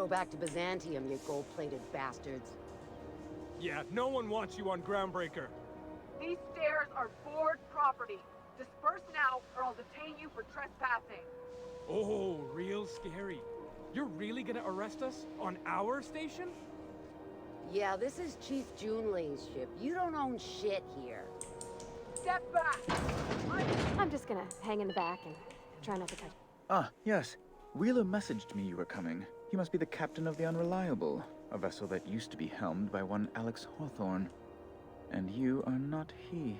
Go back to Byzantium, you gold-plated bastards. Yeah, no one wants you on Groundbreaker. These stairs are board property. Disperse now, or I'll detain you for trespassing. Oh, real scary. You're really gonna arrest us on our station? Yeah, this is Chief Junling's ship. You don't own shit here. Step back! I'm just gonna hang in the back and try not to touch. Ah, yes. Wheeler messaged me you were coming. He must be the captain of the Unreliable, a vessel that used to be helmed by one Alex Hawthorne. And you are not he.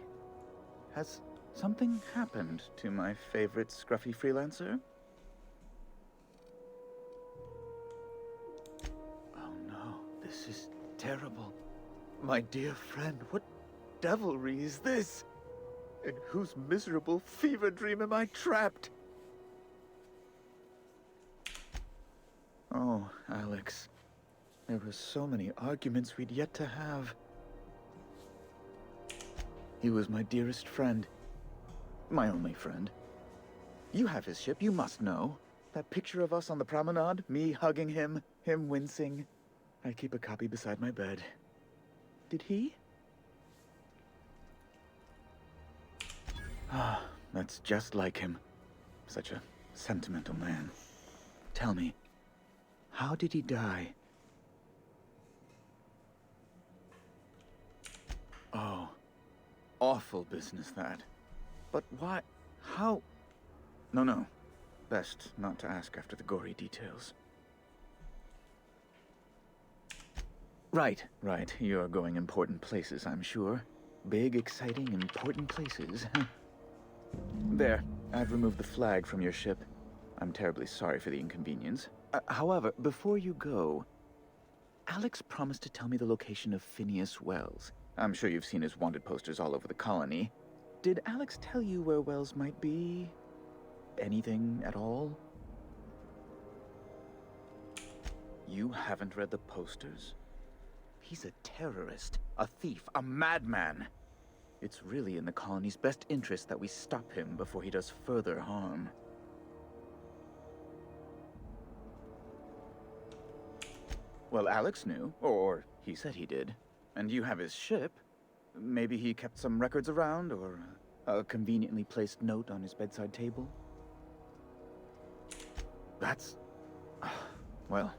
Has something happened to my favorite scruffy freelancer? Oh no, this is terrible. My dear friend, what devilry is this? In whose miserable fever dream am I trapped? Oh, Alex. There were so many arguments we'd yet to have. He was my dearest friend. My only friend. You have his ship, you must know. That picture of us on the promenade, me hugging him, him wincing. I keep a copy beside my bed. Did he? Ah, that's just like him. Such a sentimental man. Tell me, how did he die? Oh, awful business that. But why? How? No. Best not to ask after the gory details. Right. You're going important places, I'm sure. Big, exciting, important places. There, I've removed the flag from your ship. I'm terribly sorry for the inconvenience. However, before you go, Alex promised to tell me the location of Phineas Wells. I'm sure you've seen his wanted posters all over the colony. Did Alex tell you where Wells might be? Anything at all? You haven't read the posters? He's a terrorist, a thief, a madman. It's really in the colony's best interest that we stop him before he does further harm. Well, Alex knew, or he said he did. And you have his ship. Maybe he kept some records around, or a conveniently placed note on his bedside table. That's... well,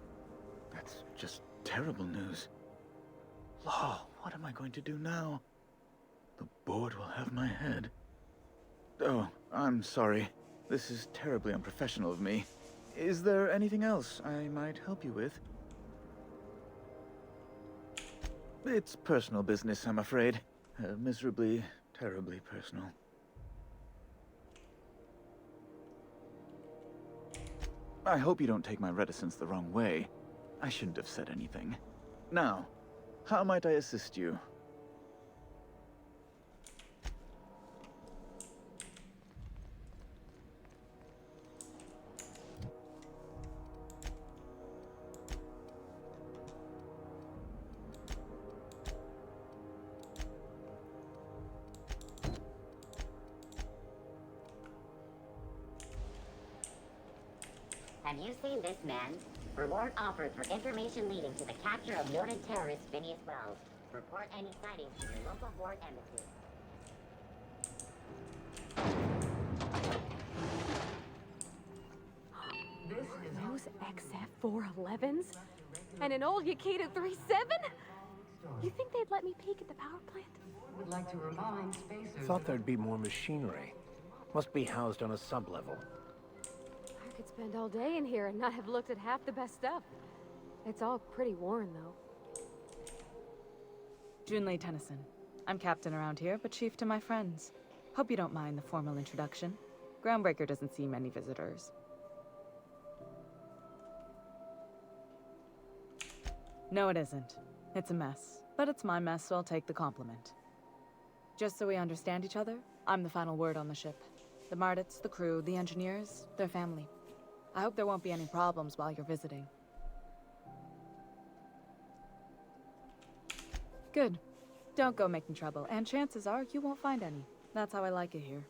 that's just terrible news. Law, what am I going to do now? The board will have my head. Oh, I'm sorry. This is terribly unprofessional of me. Is there anything else I might help you with? It's personal business, I'm afraid. Miserably, terribly personal. I hope you don't take my reticence the wrong way. I shouldn't have said anything. Now, how might I assist you? Have you seen this, man? Reward offered for information leading to the capture of noted terrorist Phineas Wells. Report any sightings to your local board embassy. Those XF-411s? And an old Yaketo 37? You think they'd let me peek at the power plant? Would like to remind spacers. Thought there'd be more machinery. Must be housed on a sub-level. I could spend all day in here and not have looked at half the best stuff. It's all pretty worn, though. Junlei Tennyson. I'm captain around here, but chief to my friends. Hope you don't mind the formal introduction. Groundbreaker doesn't see many visitors. No, it isn't. It's a mess. But it's my mess, so I'll take the compliment. Just so we understand each other, I'm the final word on the ship. The Mardits, the crew, the engineers, their family. I hope there won't be any problems while you're visiting. Good. Don't go making trouble, and chances are you won't find any. That's how I like it here.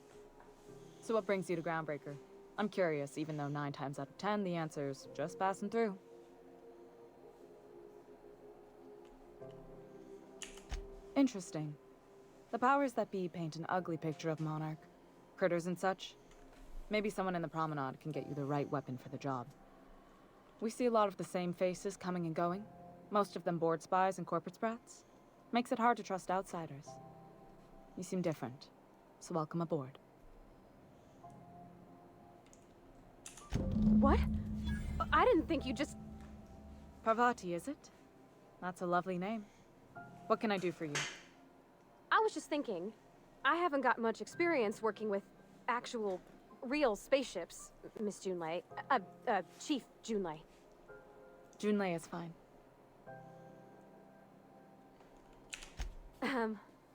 So what brings you to Groundbreaker? I'm curious, even though 9 times out of 10 the answer's just passing through. Interesting. The powers that be paint an ugly picture of Monarch. Critters and such. Maybe someone in the promenade can get you the right weapon for the job. We see a lot of the same faces coming and going. Most of them board spies and corporate sprats. Makes it hard to trust outsiders. You seem different, so welcome aboard. What? I didn't think you just... Parvati, is it? That's a lovely name. What can I do for you? I was just thinking, I haven't got much experience working with actual, real spaceships, Miss Junlei. Chief Junlei. Junlei is fine.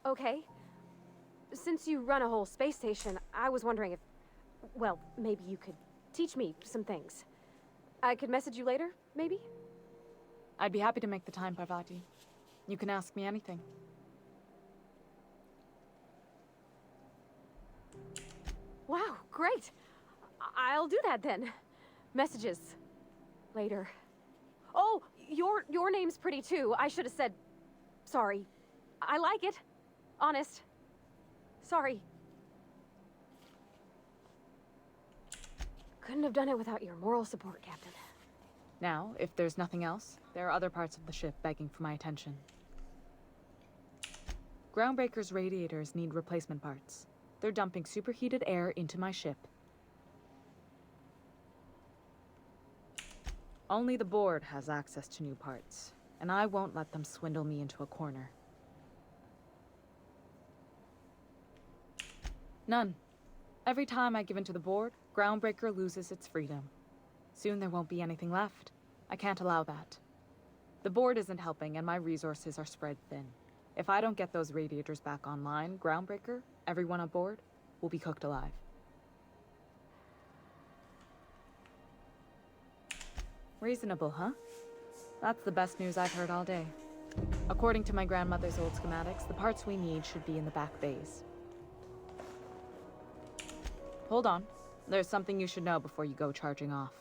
Okay. Since you run a whole space station, I was wondering if... Well, maybe you could teach me some things. I could message you later, maybe? I'd be happy to make the time, Parvati. You can ask me anything. Wow, great. I'll do that then. Messages. Later. Oh, your name's pretty too. I should have said... Sorry. I like it. Honest. Sorry. Couldn't have done it without your moral support, Captain. Now, if there's nothing else, there are other parts of the ship begging for my attention. Groundbreaker's radiators need replacement parts. They're dumping superheated air into my ship. Only the board has access to new parts, and I won't let them swindle me into a corner. None. Every time I give in to the board, Groundbreaker loses its freedom. Soon there won't be anything left. I can't allow that. The board isn't helping, and my resources are spread thin. If I don't get those radiators back online, Groundbreaker, everyone aboard, will be cooked alive. Reasonable, huh? That's the best news I've heard all day. According to my grandmother's old schematics, the parts we need should be in the back bays. Hold on. There's something you should know before you go charging off.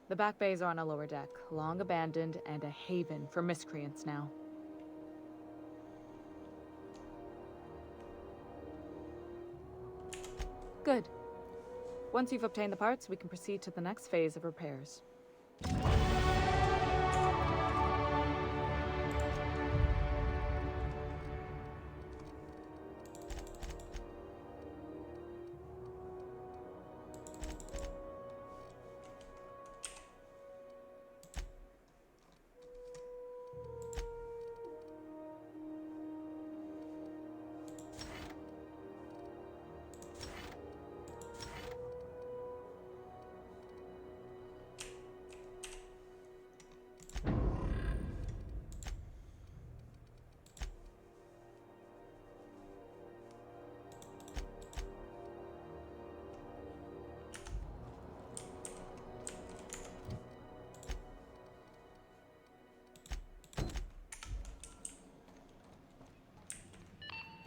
The back bays are on a lower deck, long abandoned and a haven for miscreants now. Good. Once you've obtained the parts, we can proceed to the next phase of repairs.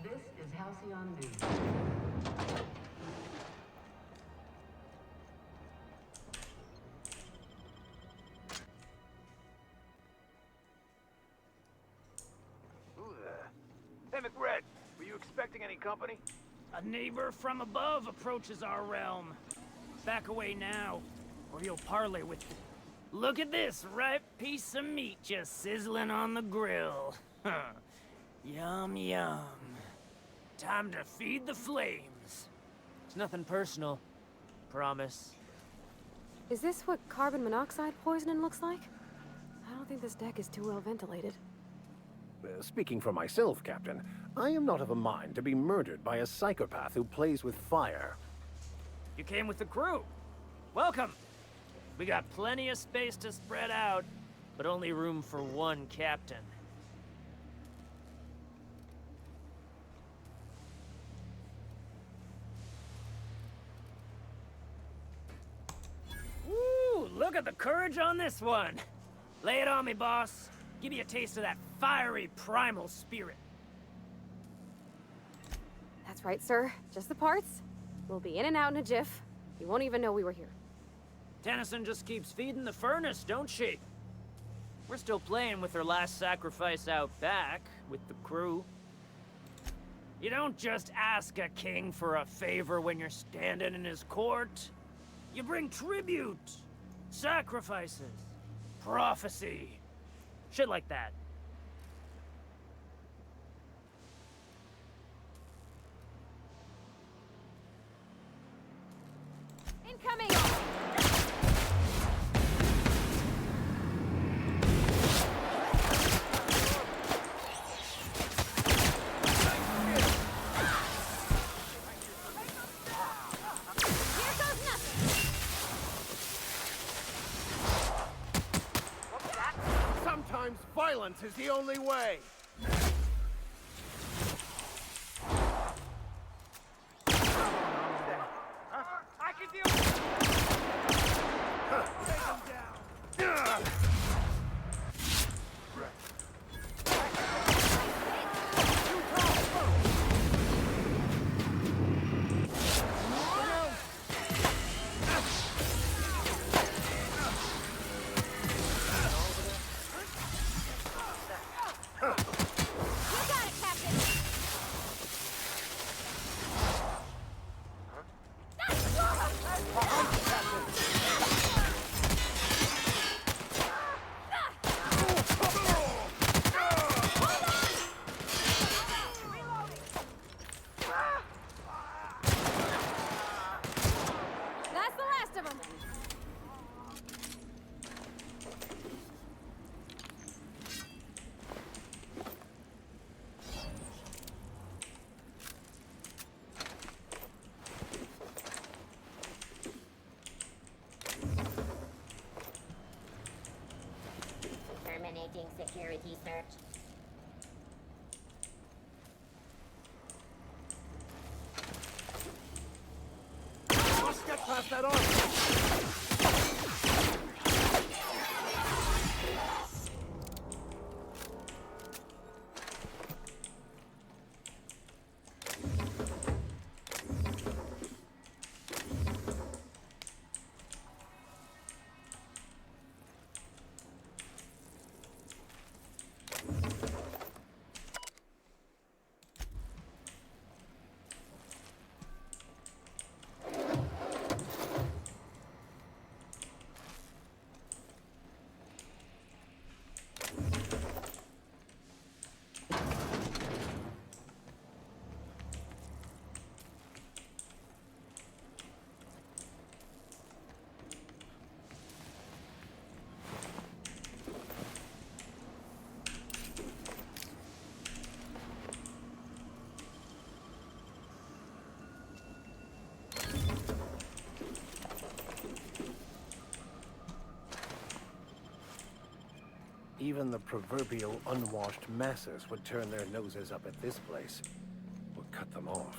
This is Halcyon News. Who there? Hey, McRed, were you expecting any company? A neighbor from above approaches our realm. Back away now, or you'll parley with the... Look at this ripe piece of meat just sizzling on the grill. Yum, yum. Time to feed the flames. It's nothing personal. Promise. Is this what carbon monoxide poisoning looks like? I don't think this deck is too well ventilated. Speaking for myself, Captain, I am not of a mind to be murdered by a psychopath who plays with fire. You came with the crew. Welcome. We got plenty of space to spread out, but only room for one captain. Woo! Look at the courage on this one. Lay it on me, boss. Give me a taste of that fiery primal spirit. That's right, sir. Just the parts. We'll be in and out in a jiff. You won't even know we were here. Tennyson just keeps feeding the furnace, don't she? We're still playing with her last sacrifice out back. with the crew. You don't just ask a king for a favor when you're standing in his court. You bring tribute, sacrifices, prophecy, shit like that. Incoming! Sometimes violence is the only way. I can deal with Take him down. That's the last of them! Terminating security search. Must get past that armor. Even the proverbial unwashed masses would turn their noses up at this place. Would cut them off.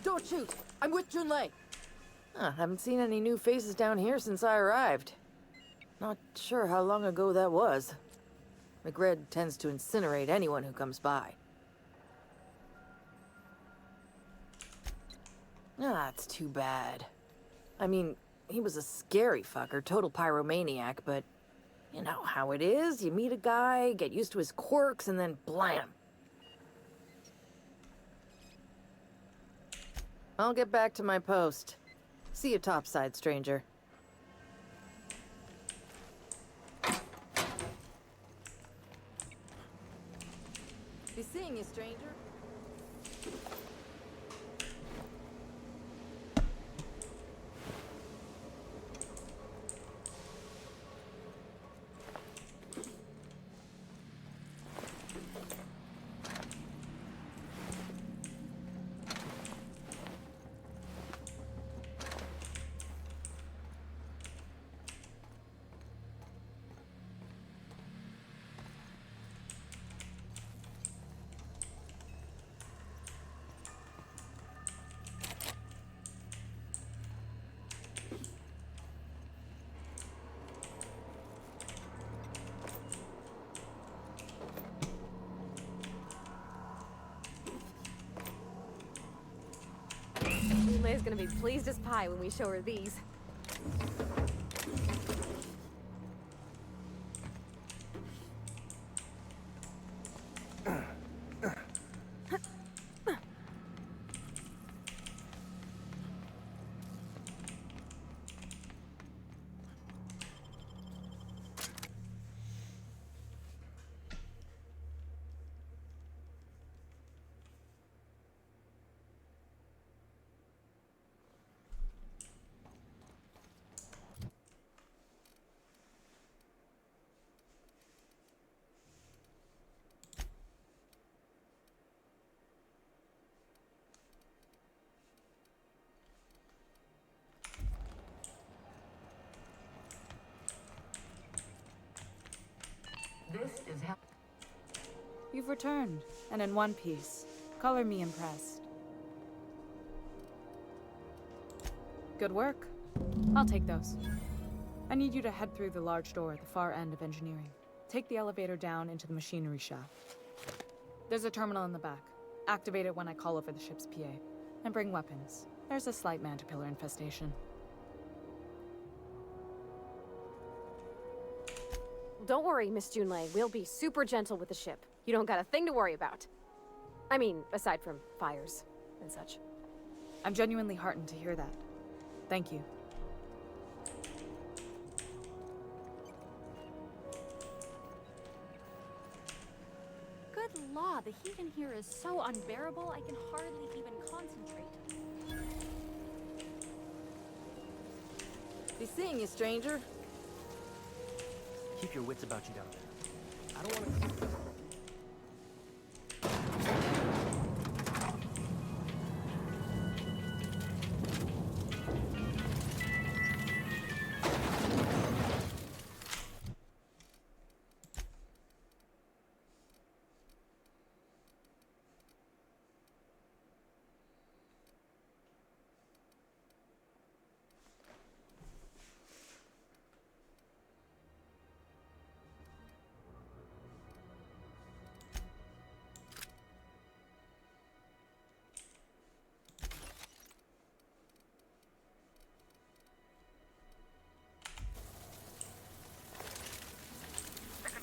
Don't shoot! I'm with Junlei. Haven't seen any new faces down here since I arrived. Not sure how long ago that was. McRed tends to incinerate anyone who comes by. Ah, it's too bad. I mean, he was a scary fucker, total pyromaniac, but you know how it is. You meet a guy, get used to his quirks, and then blam. I'll get back to my post. See you topside, stranger. Be seeing you, stranger. Leia's gonna be pleased as pie when we show her these. This is how. You've returned, and in one piece. Color me impressed. Good work. I'll take those. I need you to head through the large door at the far end of engineering. Take the elevator down into the machinery shaft. There's a terminal in the back. Activate it when I call over the ship's PA. And bring weapons. There's a slight mantipillar infestation. Don't worry, Miss Junlei. We'll be super gentle with the ship. You don't got a thing to worry about. I mean, aside from fires and such. I'm genuinely heartened to hear that. Thank you. Good law, the heat in here is so unbearable I can hardly even concentrate. Be seeing you, stranger. Keep your wits about you down there. I don't want to...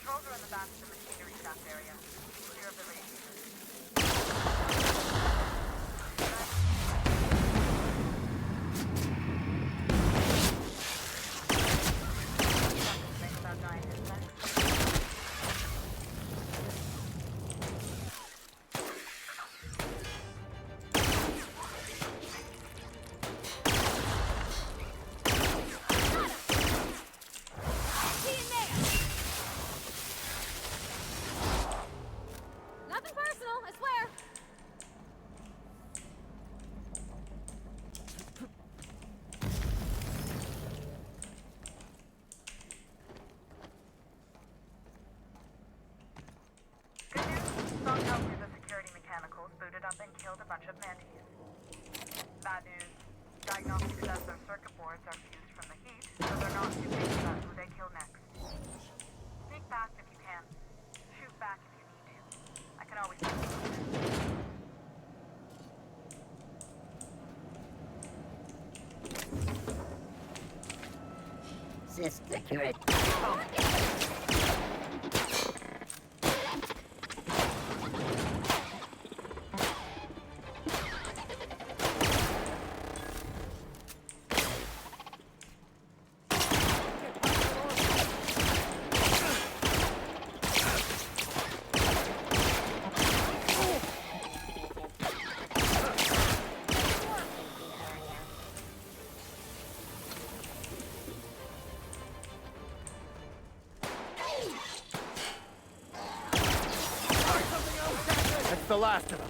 Controls are in the back of the machinery shaft area. Clear of the radiators. Booted up and killed a bunch of mantis. Bad news. Diagnostic says their circuit boards are fused from the heat, so they're not too picky about who they kill next. Sneak past if you can. Shoot back if you need to. I can always... business security. That's the last of them.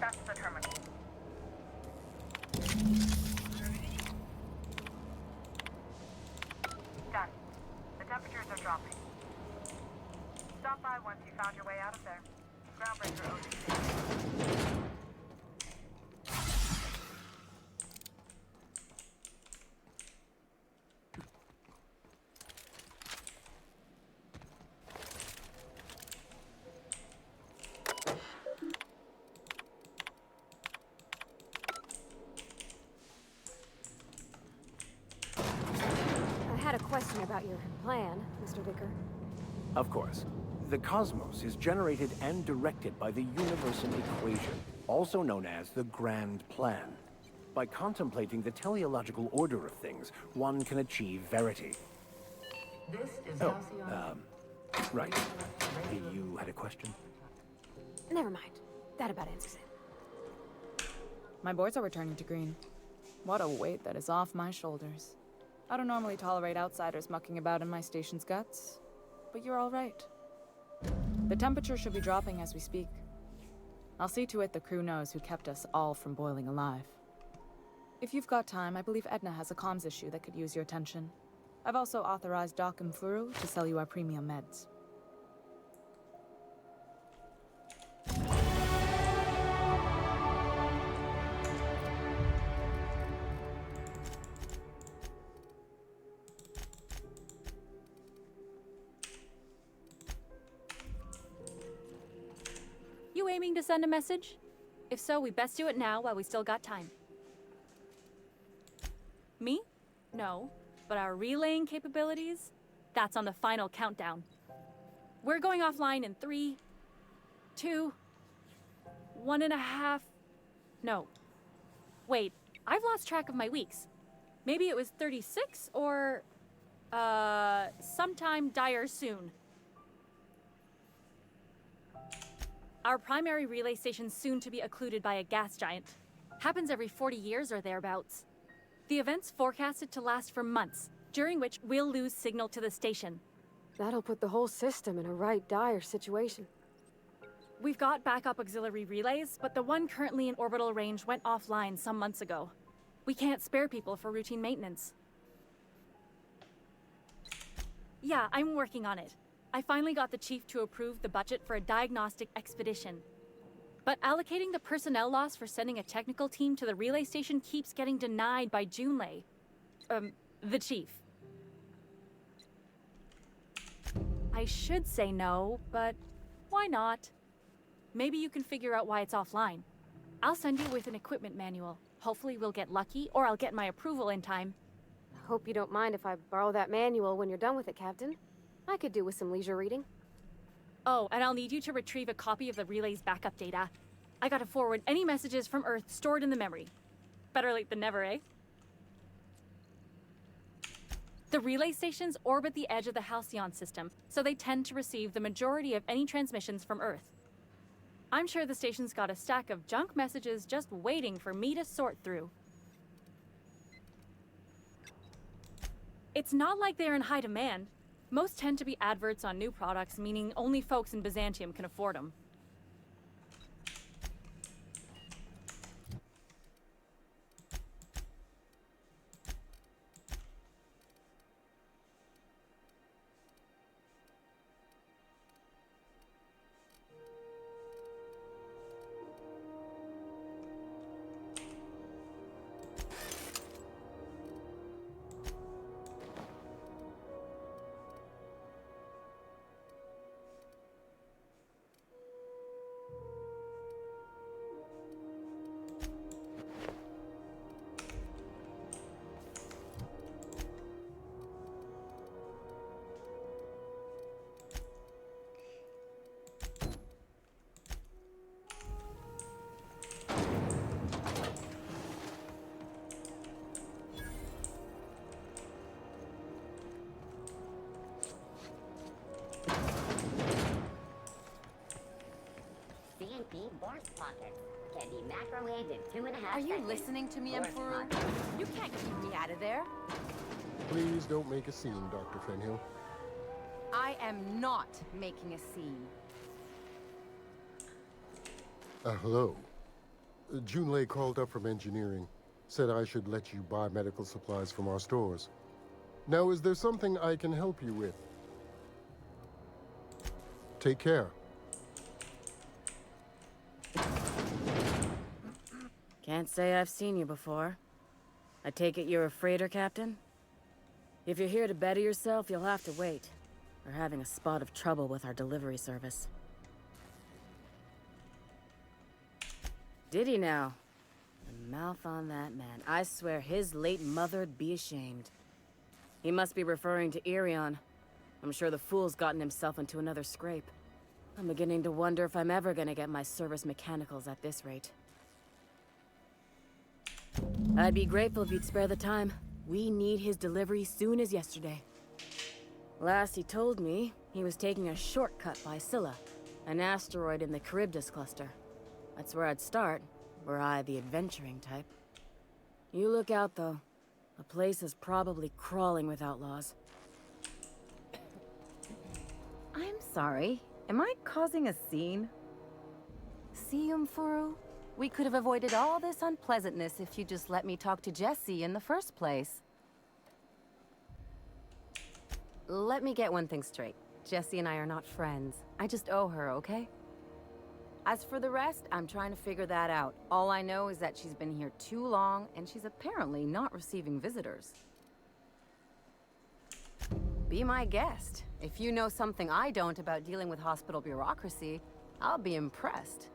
That's the terminal. Done. The temperatures are dropping. Stop by once you found your way out of there. Groundbreaker OTC. I had a question about your plan, Mr. Vicker. Of course. The cosmos is generated and directed by the universal equation, also known as the Grand Plan. By contemplating the teleological order of things, one can achieve verity. This is Oh, Halcyon. right. You had a question? Never mind. That about answers it. My boards are returning to green. What a weight that is off my shoulders. I don't normally tolerate outsiders mucking about in my station's guts, but you're all right. The temperature should be dropping as we speak. I'll see to it the crew knows who kept us all from boiling alive. If you've got time, I believe Edna has a comms issue that could use your attention. I've also authorized Doc and Furu to sell you our premium meds. You aiming to send a message? If so, we best do it now while we still got time. Me? No. But our relaying capabilities? That's on the final countdown. We're going offline in 3, 2, 1.5... No. Wait, I've lost track of my weeks. Maybe it was 36 or... sometime dire soon. Our primary relay station's soon to be occluded by a gas giant. Happens every 40 years or thereabouts. The event's forecasted to last for months, during which we'll lose signal to the station. That'll put the whole system in a right dire situation. We've got backup auxiliary relays, but the one currently in orbital range went offline some months ago. We can't spare people for routine maintenance. Yeah, I'm working on it. I finally got the chief to approve the budget for a diagnostic expedition. But allocating the personnel loss for sending a technical team to the relay station keeps getting denied by Junlei. The chief. I should say no, but why not? Maybe you can figure out why it's offline. I'll send you with an equipment manual. Hopefully we'll get lucky, or I'll get my approval in time. I hope you don't mind if I borrow that manual when you're done with it, Captain. I could do with some leisure reading. Oh, and I'll need you to retrieve a copy of the relay's backup data. I gotta forward any messages from Earth stored in the memory. Better late than never, eh? The relay stations orbit the edge of the Halcyon system, so they tend to receive the majority of any transmissions from Earth. I'm sure the station's got a stack of junk messages just waiting for me to sort through. It's not like they're in high demand. Most tend to be adverts on new products, meaning only folks in Byzantium can afford them. Force pockets can be microwaved in 2.5 Are you seconds. listening to me, Force Emperor? pockets. You can't keep me out of there. Please don't make a scene, Dr. Fenhill. I am not making a scene. Hello. Junlei called up from engineering. Said I should let you buy medical supplies from our stores. Now, is there something I can help you with? Take care. Can't say I've seen you before. I take it you're a freighter captain? If you're here to better yourself, you'll have to wait. We're having a spot of trouble with our delivery service. Did he now? The mouth on that man. I swear his late mother'd be ashamed. He must be referring to Irion. I'm sure the fool's gotten himself into another scrape. I'm beginning to wonder if I'm ever gonna get my service mechanicals at this rate. I'd be grateful if you'd spare the time. We need his delivery soon as yesterday. Last he told me, he was taking a shortcut by Scylla, an asteroid in the Charybdis cluster. That's where I'd start, were I the adventuring type. You look out, though. The place is probably crawling with outlaws. I'm sorry. Am I causing a scene? See, Furu? We could have avoided all this unpleasantness if you just let me talk to Jessie in the first place. Let me get one thing straight. Jessie and I are not friends. I just owe her, okay? As for the rest, I'm trying to figure that out. All I know is that she's been here too long, and she's apparently not receiving visitors. Be my guest. If you know something I don't about dealing with hospital bureaucracy, I'll be impressed.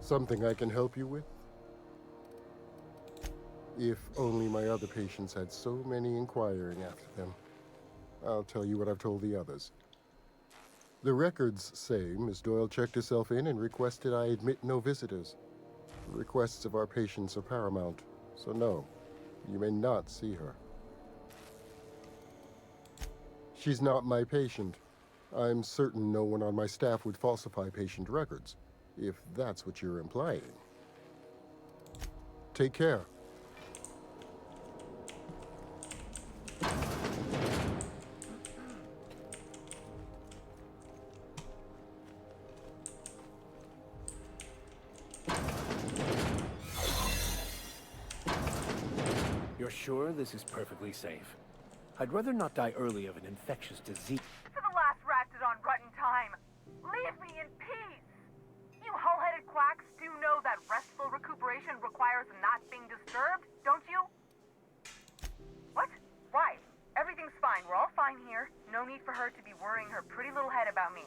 Something I can help you with? If only my other patients had so many inquiring after them. I'll tell you what I've told the others. The records say Miss Doyle checked herself in and requested I admit no visitors. The requests of our patients are paramount, so no, you may not see her. She's not my patient. I'm certain no one on my staff would falsify patient records, if that's what you're implying. Take care. You're sure this is perfectly safe? I'd rather not die early of an infectious disease. For the last ratted on rotten time, leave me in peace! You hull-headed quacks do know that restful recuperation requires not being disturbed, don't you? What? Why? Everything's fine. We're all fine here. No need for her to be worrying her pretty little head about me.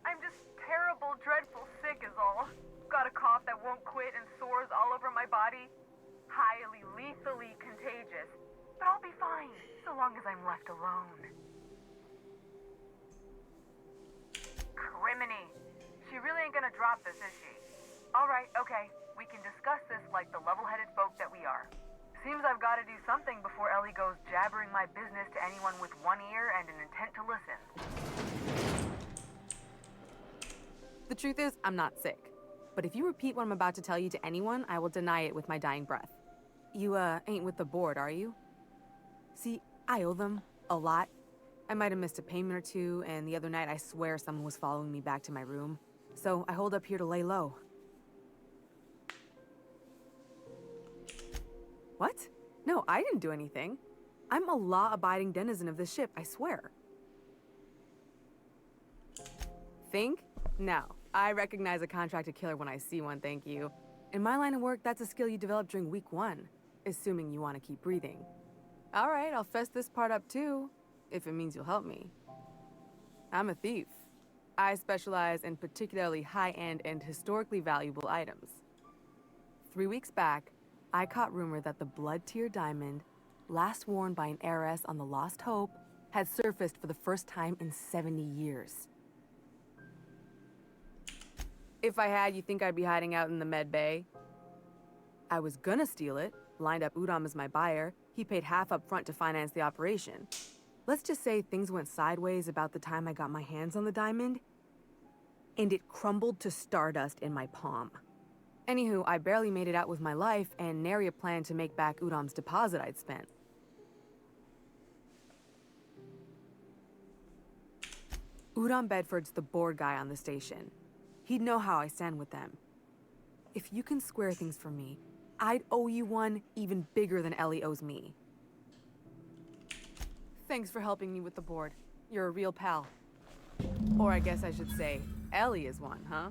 I'm just terrible, dreadful sick is all. Got a cough that won't quit and sores all over my body. Highly, lethally contagious. But I'll be fine, so long as I'm left alone. Criminy. She really ain't gonna drop this, is she? Alright, okay. We can discuss this like the level-headed folk that we are. Seems I've gotta do something before Ellie goes jabbering my business to anyone with one ear and an intent to listen. The truth is, I'm not sick. But if you repeat what I'm about to tell you to anyone, I will deny it with my dying breath. You, ain't with the board, are you? See, I owe them a lot. I might have missed a payment or two, and the other night I swear someone was following me back to my room. So I hold up here to lay low. What? No, I didn't do anything. I'm a law-abiding denizen of this ship, I swear. Think? No. I recognize a contracted killer when I see one, thank you. In my line of work, that's a skill you develop during week 1, assuming you want to keep breathing. All right, I'll fess this part up too, if it means you'll help me. I'm a thief. I specialize in particularly high-end and historically valuable items. 3 weeks back, I caught rumor that the blood-tier diamond, last worn by an heiress on the Lost Hope, had surfaced for the first time in 70 years. If I had, you think I'd be hiding out in the med bay? I was gonna steal it, lined up Udam as my buyer. He paid half up front to finance the operation. Let's just say things went sideways about the time I got my hands on the diamond, and it crumbled to stardust in my palm. Anywho, I barely made it out with my life, and nary a plan to make back Udam's deposit I'd spent. Udam Bedford's the board guy on the station. He'd know how I stand with them. If you can square things for me, I'd owe you one even bigger than Ellie owes me. Thanks for helping me with the board. You're a real pal. Or I guess I should say, Ellie is one, huh?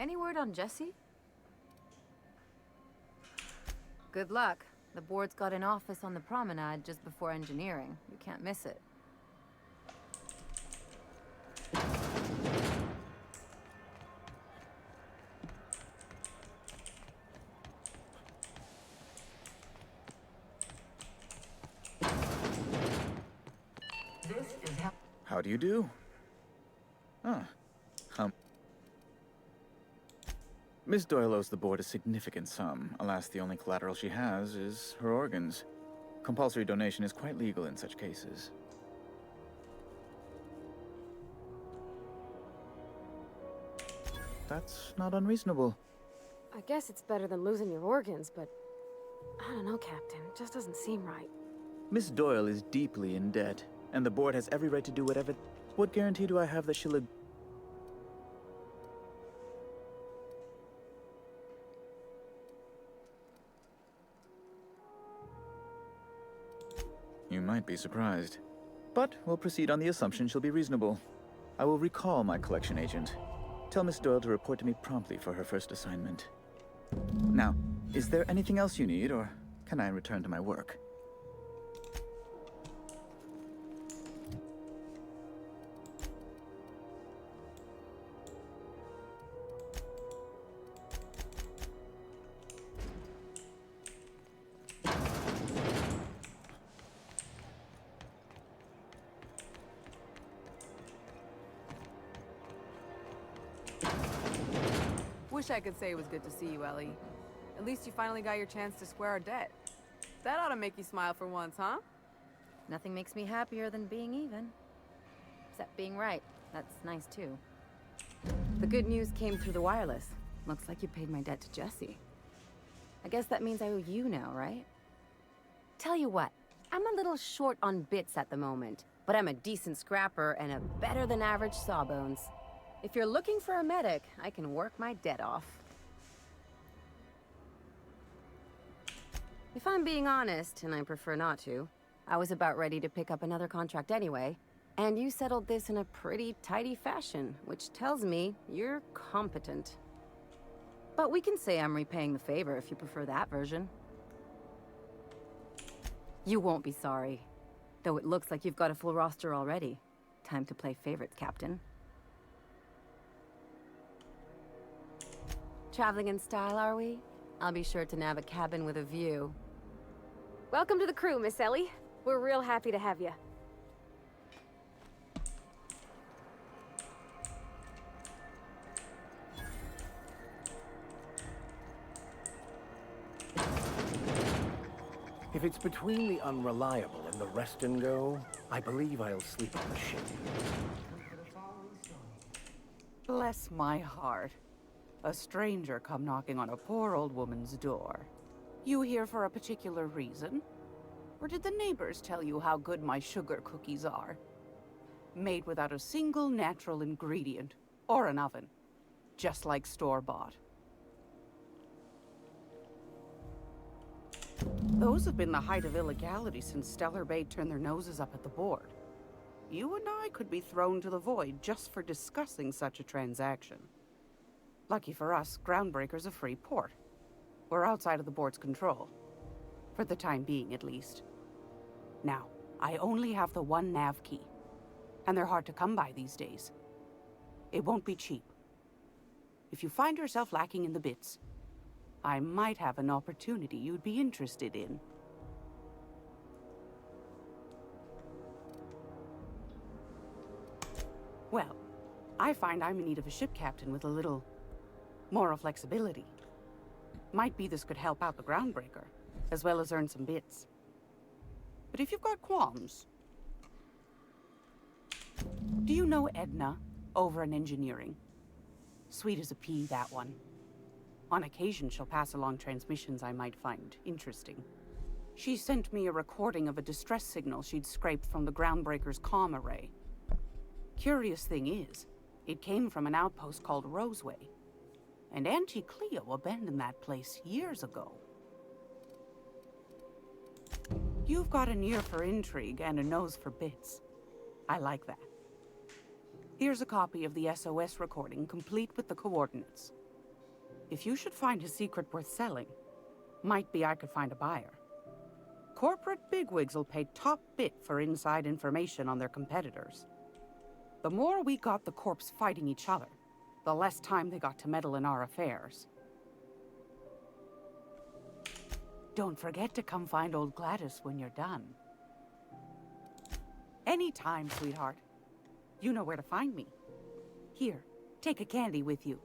Any word on Jesse? Good luck. The board's got an office on the promenade just before engineering. You can't miss it. This is how. How do you do? Miss Doyle owes the board a significant sum. Alas, the only collateral she has is her organs. Compulsory donation is quite legal in such cases. That's not unreasonable. I guess it's better than losing your organs, but I don't know, Captain. It just doesn't seem right. Miss Doyle is deeply in debt, and the board has every right to do whatever... What guarantee do I have that she'll... You might be surprised. But we'll proceed on the assumption she'll be reasonable. I will recall my collection agent. Tell Miss Doyle to report to me promptly for her first assignment. Now, is there anything else you need, or can I return to my work? Wish I could say it was good to see you, Ellie. At least you finally got your chance to square our debt. That ought to make you smile for once, huh? Nothing makes me happier than being even. Except being right. That's nice, too. The good news came through the wireless. Looks like you paid my debt to Jesse. I guess that means I owe you now, right? Tell you what, I'm a little short on bits at the moment, but I'm a decent scrapper and a better-than-average sawbones. If you're looking for a medic, I can work my debt off. If I'm being honest, and I prefer not to, I was about ready to pick up another contract anyway, and you settled this in a pretty tidy fashion, which tells me you're competent. But we can say I'm repaying the favor if you prefer that version. You won't be sorry. Though it looks like you've got a full roster already. Time to play favorites, Captain. Traveling in style, are we? I'll be sure to nab a cabin with a view. Welcome to the crew, Miss Ellie. We're real happy to have you. If it's between the unreliable and the rest and go, I believe I'll sleep on the ship. Bless my heart. A stranger come knocking on a poor old woman's door. You here for a particular reason? Or did the neighbors tell you how good my sugar cookies are? Made without a single natural ingredient, or an oven. Just like store-bought. Those have been the height of illegality since Stellar Bay turned their noses up at the board. You and I could be thrown to the void just for discussing such a transaction. Lucky for us, Groundbreaker's a free port. We're outside of the board's control. For the time being, at least. Now, I only have the one nav key. And they're hard to come by these days. It won't be cheap. If you find yourself lacking in the bits, I might have an opportunity you'd be interested in. Well, I find I'm in need of a ship captain with a little moral flexibility. Might be this could help out the groundbreaker, as well as earn some bits. But if you've got qualms... Do you know Edna, over in engineering? Sweet as a pea, that one. On occasion, she'll pass along transmissions I might find interesting. She sent me a recording of a distress signal she'd scraped from the groundbreaker's comm array. Curious thing is, it came from an outpost called Roseway. And Auntie Cleo abandoned that place years ago. You've got an ear for intrigue and a nose for bits. I like that. Here's a copy of the SOS recording, complete with the coordinates. If you should find a secret worth selling, might be I could find a buyer. Corporate bigwigs will pay top bit for inside information on their competitors. The more we got the corps fighting each other, the less time they got to meddle in our affairs. Don't forget to come find old Gladys when you're done. Anytime, sweetheart. You know where to find me. Here, take a candy with you.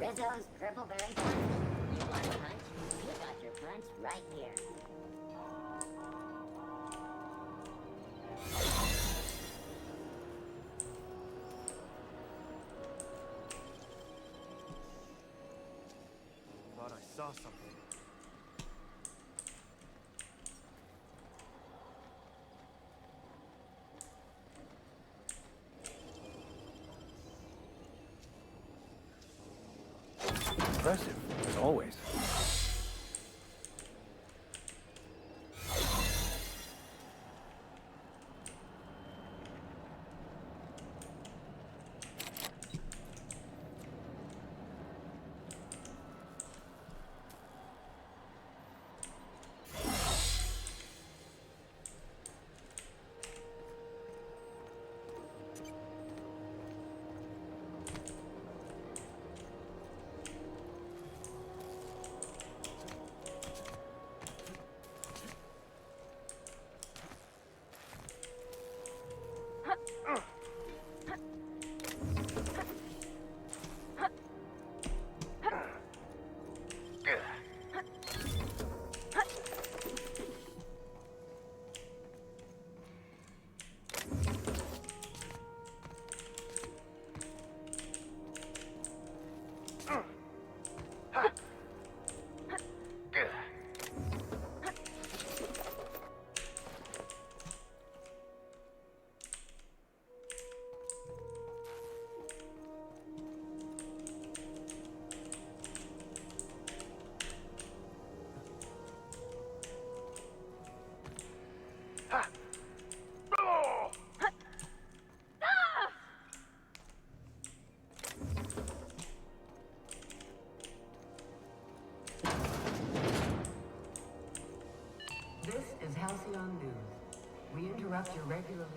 Rizzo's Crippleberry Punch. You want a punch? You got your punch right here. Thought I saw something. Impressive, as always.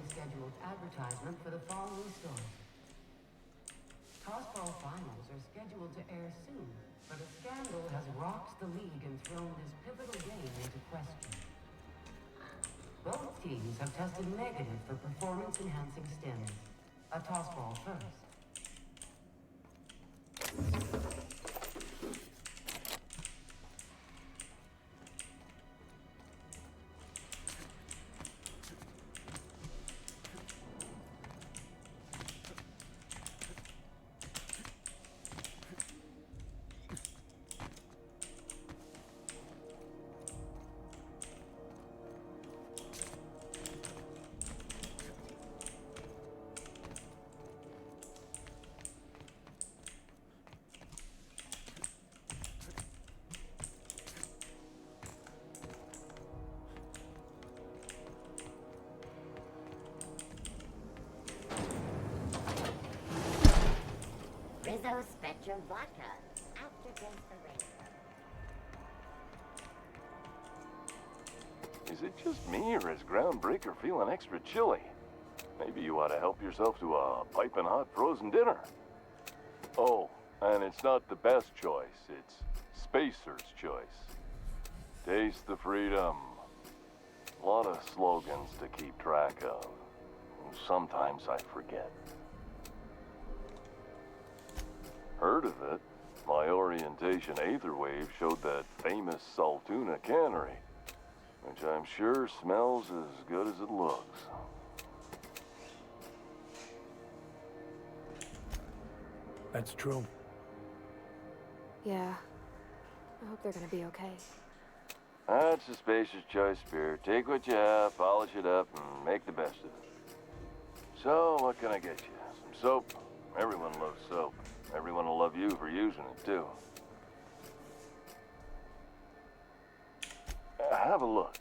scheduled advertisement for the following story. Tossball finals are scheduled to air soon, but a scandal has rocked the league and thrown this pivotal game into question. Both teams have tested negative for performance-enhancing stims. A tossball first. Rizzo Spectrum Vodka. After drinks the rain. Is it just me, or is Groundbreaker feeling extra chilly? Maybe you ought to help yourself to a piping hot frozen dinner. Oh, and it's not the best choice, it's Spacer's choice. Taste the freedom. A lot of slogans to keep track of. Sometimes I forget. Heard of it? My orientation Aether Wave showed that famous Saltuna cannery, which I'm sure smells as good as it looks. That's true. Yeah. I hope they're gonna be okay. That's a Spacer's choice beer. Take what you have, polish it up, and make the best of it. So, what can I get you? Some soap? Everyone loves soap. Everyone will love you for using it, too. Have a look.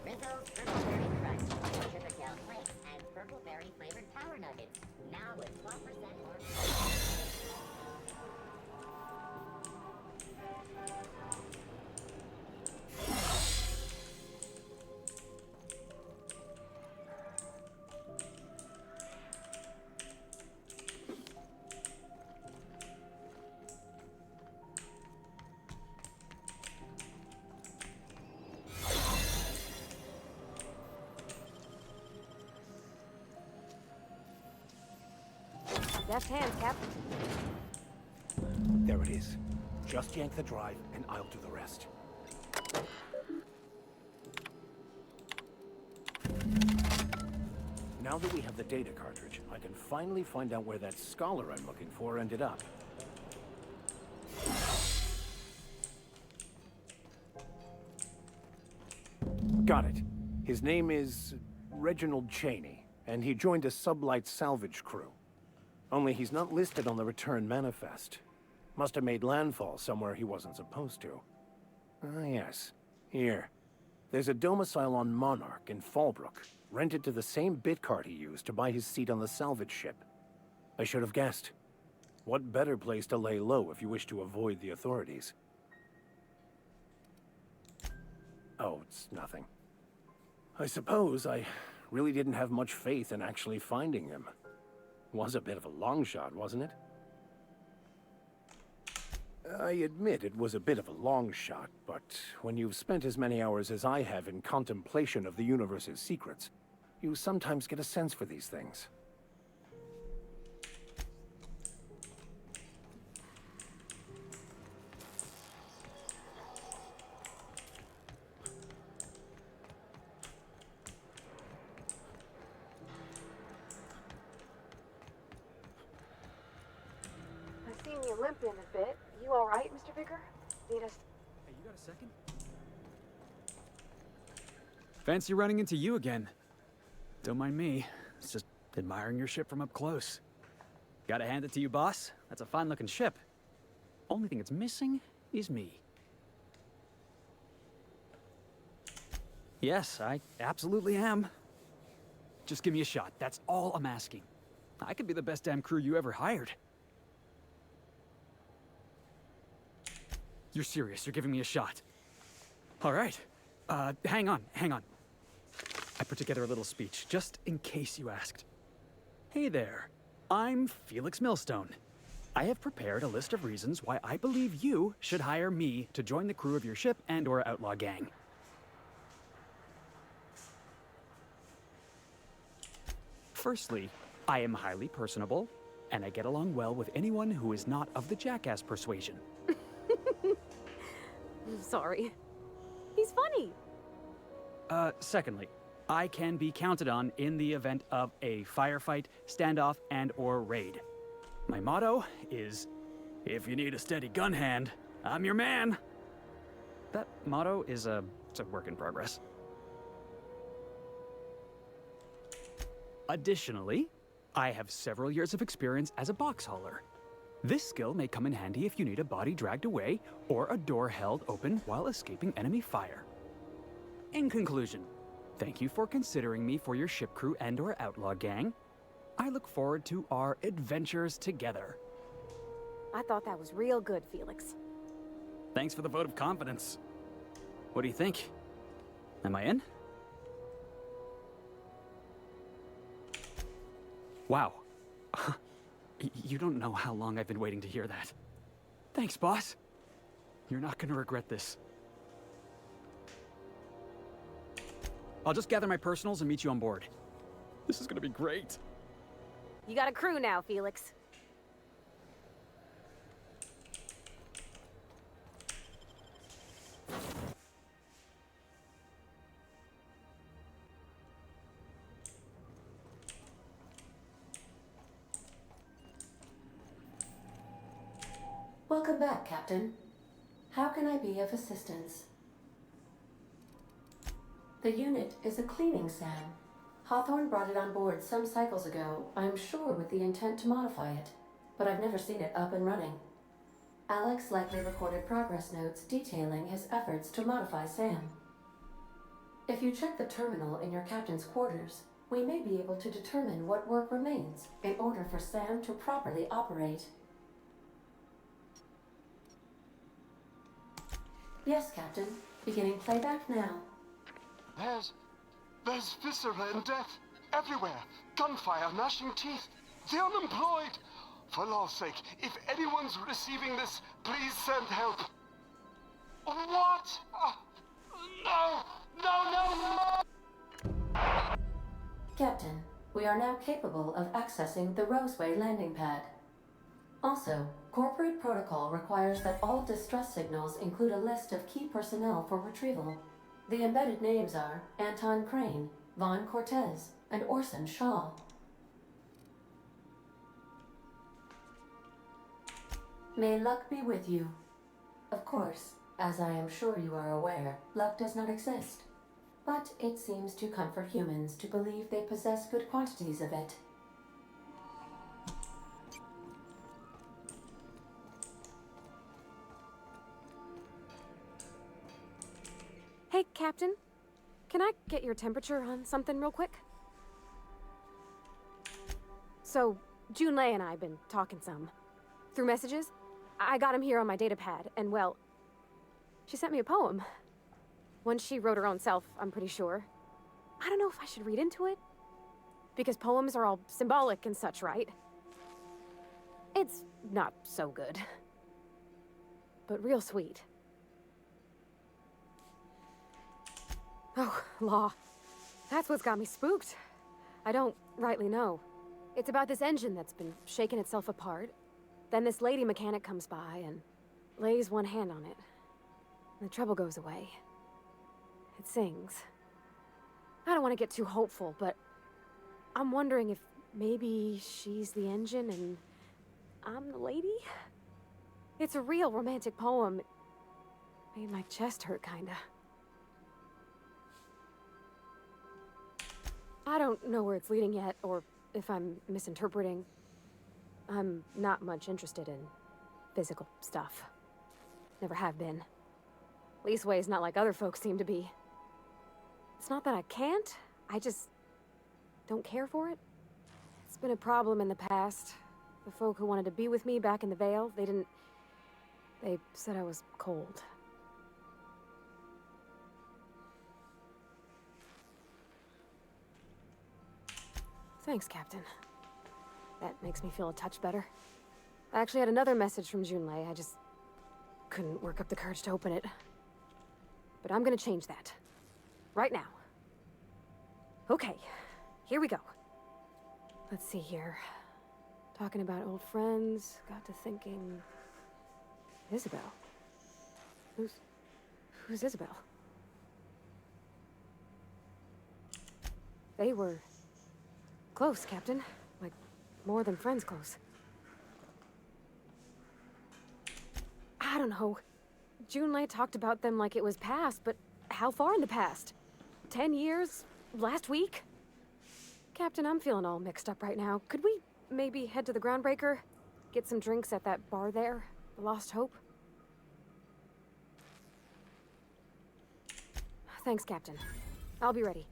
Rizzo's Purple Berry Crunch, Sugar Gel Flakes, and Purple Berry flavored Power Nuggets. Now with 12% more. Deft hands, Cap. There it is. Just yank the drive, and I'll do the rest. Now that we have the data cartridge, I can finally find out where that scholar I'm looking for ended up. Got it. His name is Reginald Cheney, and he joined a sublight salvage crew. Only he's not listed on the return manifest. Must have made landfall somewhere he wasn't supposed to. Ah, yes. Here. There's a domicile on Monarch in Fallbrook, rented to the same bit card he used to buy his seat on the salvage ship. I should have guessed. What better place to lay low if you wish to avoid the authorities? Oh, it's nothing. I suppose I really didn't have much faith in actually finding him. Was a bit of a long shot, wasn't it? I admit it was a bit of a long shot, but when you've spent as many hours as I have in contemplation of the universe's secrets, you sometimes get a sense for these things. seeing you limping a bit. You all right, Mr. Vicker? Need us? Hey, you got a second? Fancy running into you again. Don't mind me. It's just admiring your ship from up close. Gotta hand it to you, boss. That's a fine-looking ship. Only thing it's missing is me. Yes, I absolutely am. Just give me a shot. That's all I'm asking. I could be the best damn crew you ever hired. You're serious. You're giving me a shot. All right. Hang on. I put together a little speech, just in case you asked. Hey there. I'm Felix Millstone. I have prepared a list of reasons why I believe you should hire me to join the crew of your ship and/or outlaw gang. Firstly, I am highly personable, and I get along well with anyone who is not of the jackass persuasion. I'm sorry. He's funny. Secondly, I can be counted on in the event of a firefight, standoff, and/or raid. My motto is, if you need a steady gun hand, I'm your man. That motto is it's a work in progress. Additionally, I have several years of experience as a box hauler. This skill may come in handy if you need a body dragged away or a door held open while escaping enemy fire. In conclusion, thank you for considering me for your ship crew and/or outlaw gang. I look forward to our adventures together. I thought that was real good, Felix. Thanks for the vote of confidence. What do you think? Am I in? Wow. You don't know how long I've been waiting to hear that. Thanks, boss. You're not gonna regret this. I'll just gather my personals and meet you on board. This is gonna be great. You got a crew now, Felix. Welcome back, Captain. How can I be of assistance? The unit is a cleaning SAM. Hawthorne brought it on board some cycles ago, I'm sure with the intent to modify it, but I've never seen it up and running. Alex likely recorded progress notes detailing his efforts to modify SAM. If you check the terminal in your captain's quarters, we may be able to determine what work remains in order for SAM to properly operate. Yes, Captain. Beginning playback now. There's viscera and death everywhere. Gunfire, gnashing teeth. The unemployed. For law's sake, if anyone's receiving this, please send help. What? No! Captain, we are now capable of accessing the Roseway landing pad. Also, corporate protocol requires that all distress signals include a list of key personnel for retrieval. The embedded names are Anton Crane, Vaughn Cortez, and Orson Shaw. May luck be with you. Of course, as I am sure you are aware, luck does not exist. But it seems to comfort humans to believe they possess good quantities of it. Hey, Captain. Can I get your temperature on something real quick? So, Junlei and I have been talking some. Through messages. I got him here on my datapad, and well, she sent me a poem. One she wrote her own self, I'm pretty sure. I don't know if I should read into it. Because poems are all symbolic and such, right? It's not so good. But real sweet. Oh, law. That's what's got me spooked. I don't rightly know. It's about this engine that's been shaking itself apart. Then this lady mechanic comes by and lays one hand on it. The trouble goes away. It sings. I don't want to get too hopeful, but I'm wondering if maybe she's the engine and I'm the lady? It's a real romantic poem. It made my chest hurt, kinda. I don't know where it's leading yet, or if I'm misinterpreting. I'm not much interested in physical stuff. Never have been. Leastways, not like other folks seem to be. It's not that I can't, I just don't care for it. It's been a problem in the past. The folk who wanted to be with me back in the Vale, they said I was cold. Thanks, Captain. That makes me feel a touch better. I actually had another message from Junlei. I just couldn't work up the courage to open it. But I'm gonna change that. Right now. Okay, here we go. Let's see here. Talking about old friends, got to thinking... Isabel? Who's Isabel? They were... close, Captain. Like, more than friends close. I don't know. Junlei talked about them like it was past, but how far in the past? 10 years? Last week? Captain, I'm feeling all mixed up right now. Could we maybe head to the Groundbreaker? Get some drinks at that bar there? The Lost Hope? Thanks, Captain. I'll be ready.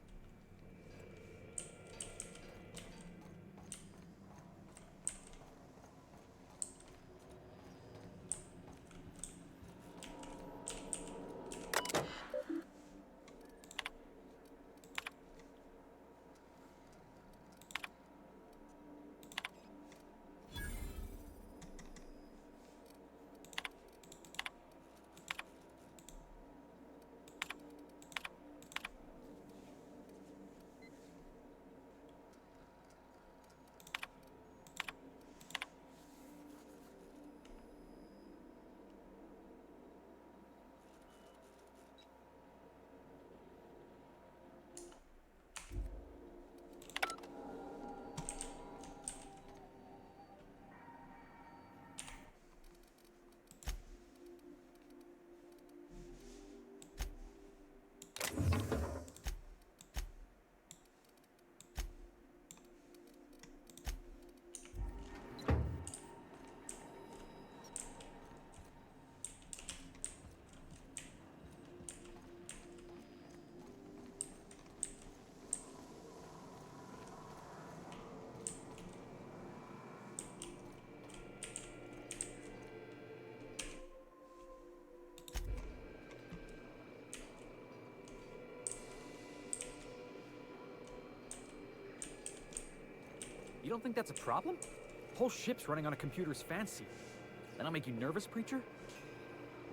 You don't think that's a problem? Whole ship's running on a computer's fancy. That'll make you nervous, preacher?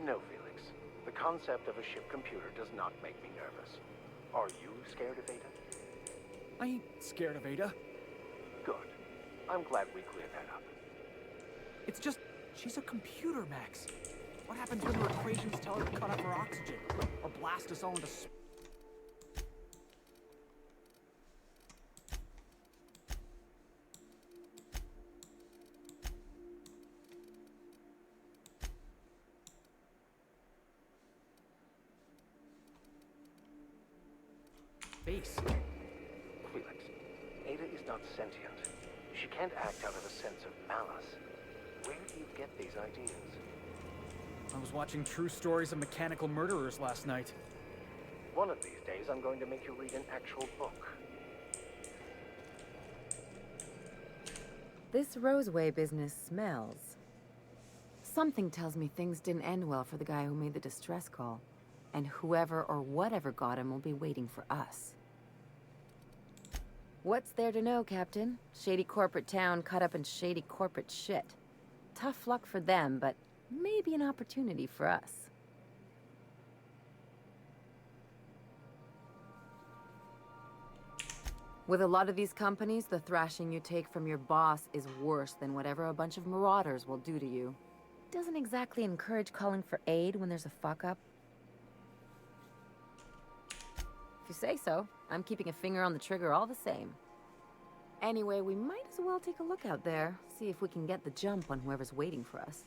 No, Felix. The concept of a ship computer does not make me nervous. Are you scared of Ada? I ain't scared of Ada. Good. I'm glad we cleared that up. It's just, she's a computer, Max. What happens when her equations tell her to cut up her oxygen? Or blast us all into space? Felix, Ada is not sentient. She can't act out of a sense of malice. Where do you get these ideas? I was watching true stories of mechanical murderers last night. One of these days, I'm going to make you read an actual book. This Roseway business smells. Something tells me things didn't end well for the guy who made the distress call. And whoever or whatever got him will be waiting for us. What's there to know, Captain? Shady corporate town caught up in shady corporate shit. Tough luck for them, but maybe an opportunity for us. With a lot of these companies, the thrashing you take from your boss is worse than whatever a bunch of marauders will do to you. Doesn't exactly encourage calling for aid when there's a fuck-up. If you say so, I'm keeping a finger on the trigger all the same. Anyway, we might as well take a look out there, see if we can get the jump on whoever's waiting for us.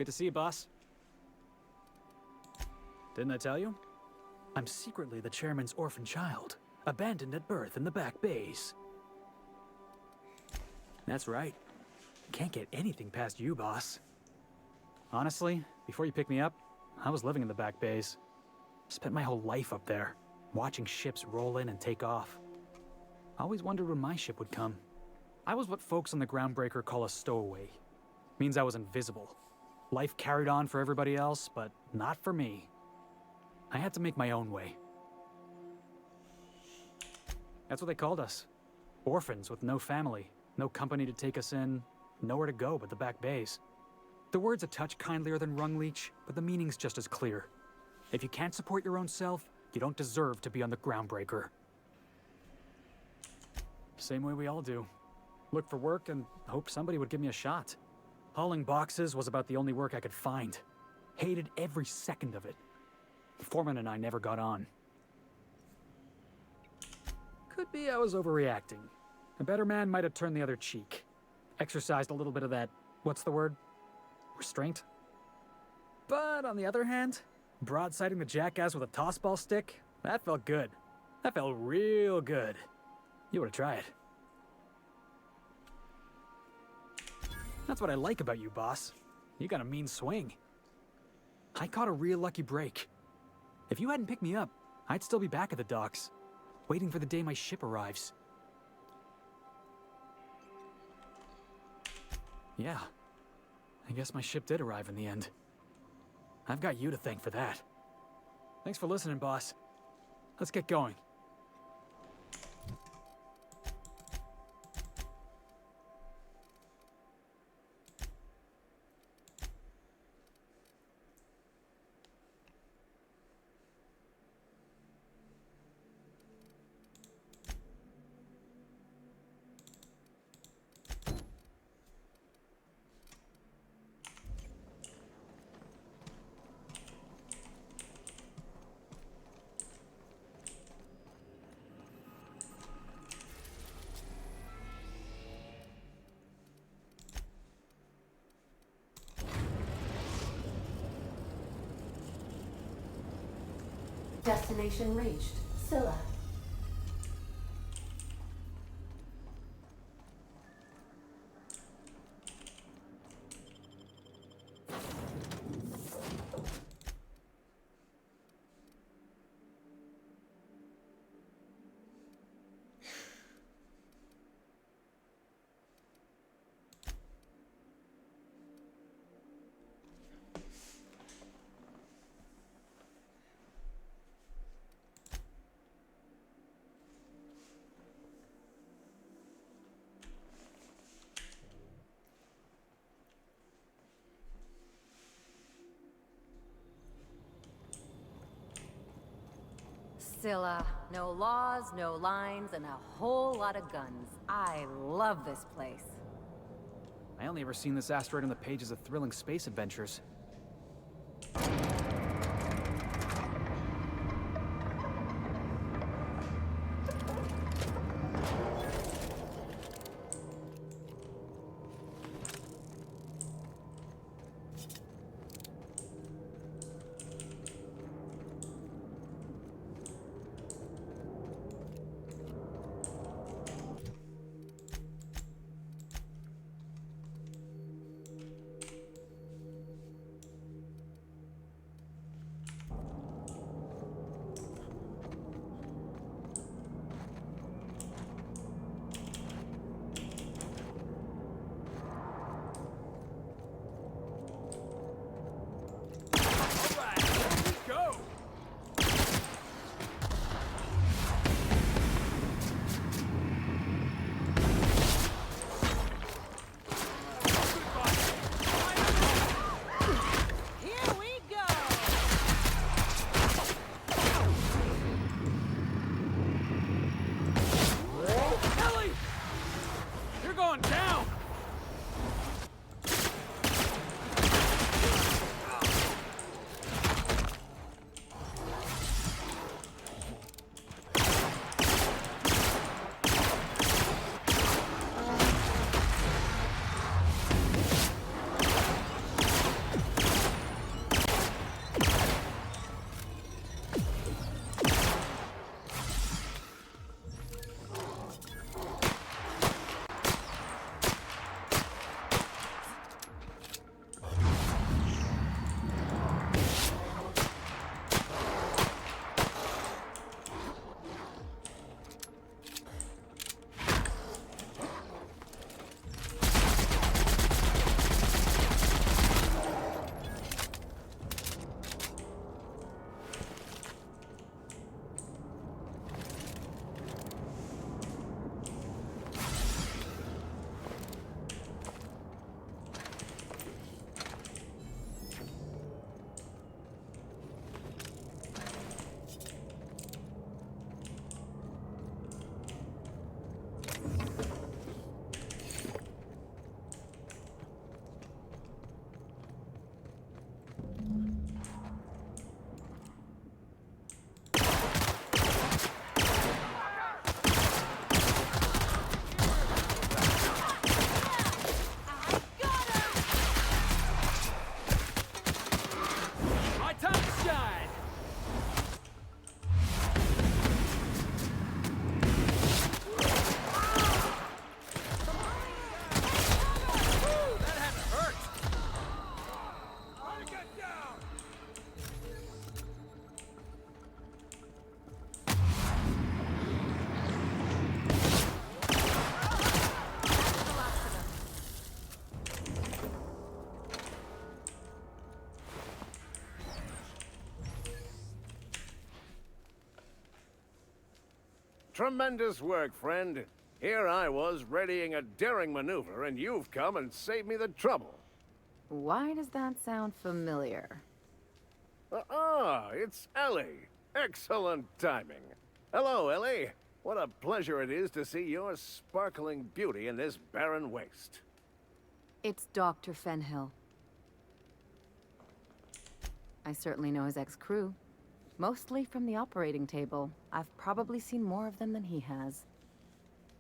Good to see you, boss. Didn't I tell you? I'm secretly the chairman's orphan child, abandoned at birth in the back bays. That's right. Can't get anything past you, boss. Honestly, before you picked me up, I was living in the back bays. Spent my whole life up there, watching ships roll in and take off. Always wondered when my ship would come. I was what folks on the Groundbreaker call a stowaway. Means I was invisible. Life carried on for everybody else, but not for me. I had to make my own way. That's what they called us. Orphans with no family, no company to take us in, nowhere to go but the back bays. The word's a touch kindlier than Rungleech, but the meaning's just as clear. If you can't support your own self, you don't deserve to be on the Groundbreaker. Same way we all do. Look for work and hope somebody would give me a shot. Hauling boxes was about the only work I could find. Hated every second of it. The foreman and I never got on. Could be I was overreacting. A better man might have turned the other cheek. Exercised a little bit of that, what's the word? Restraint? But on the other hand, broadsiding the jackass with a tossball stick, that felt good. That felt real good. You ought to try it. That's what I like about you, boss. You got a mean swing. I caught a real lucky break. If you hadn't picked me up, I'd still be back at the docks, waiting for the day my ship arrives. Yeah, I guess my ship did arrive in the end. I've got you to thank for that. Thanks for listening, boss. Let's get going. Destination reached. Scylla. Scylla. No laws, no lines, and a whole lot of guns. I love this place. I only ever seen this asteroid in the pages of thrilling space adventures. Tremendous work, friend. Here I was readying a daring maneuver, and you've come and saved me the trouble. Why does that sound familiar? It's Ellie. Excellent timing. Hello, Ellie. What a pleasure it is to see your sparkling beauty in this barren waste. It's Dr. Fenhill. I certainly know his ex-crew. Mostly from the operating table. I've probably seen more of them than he has.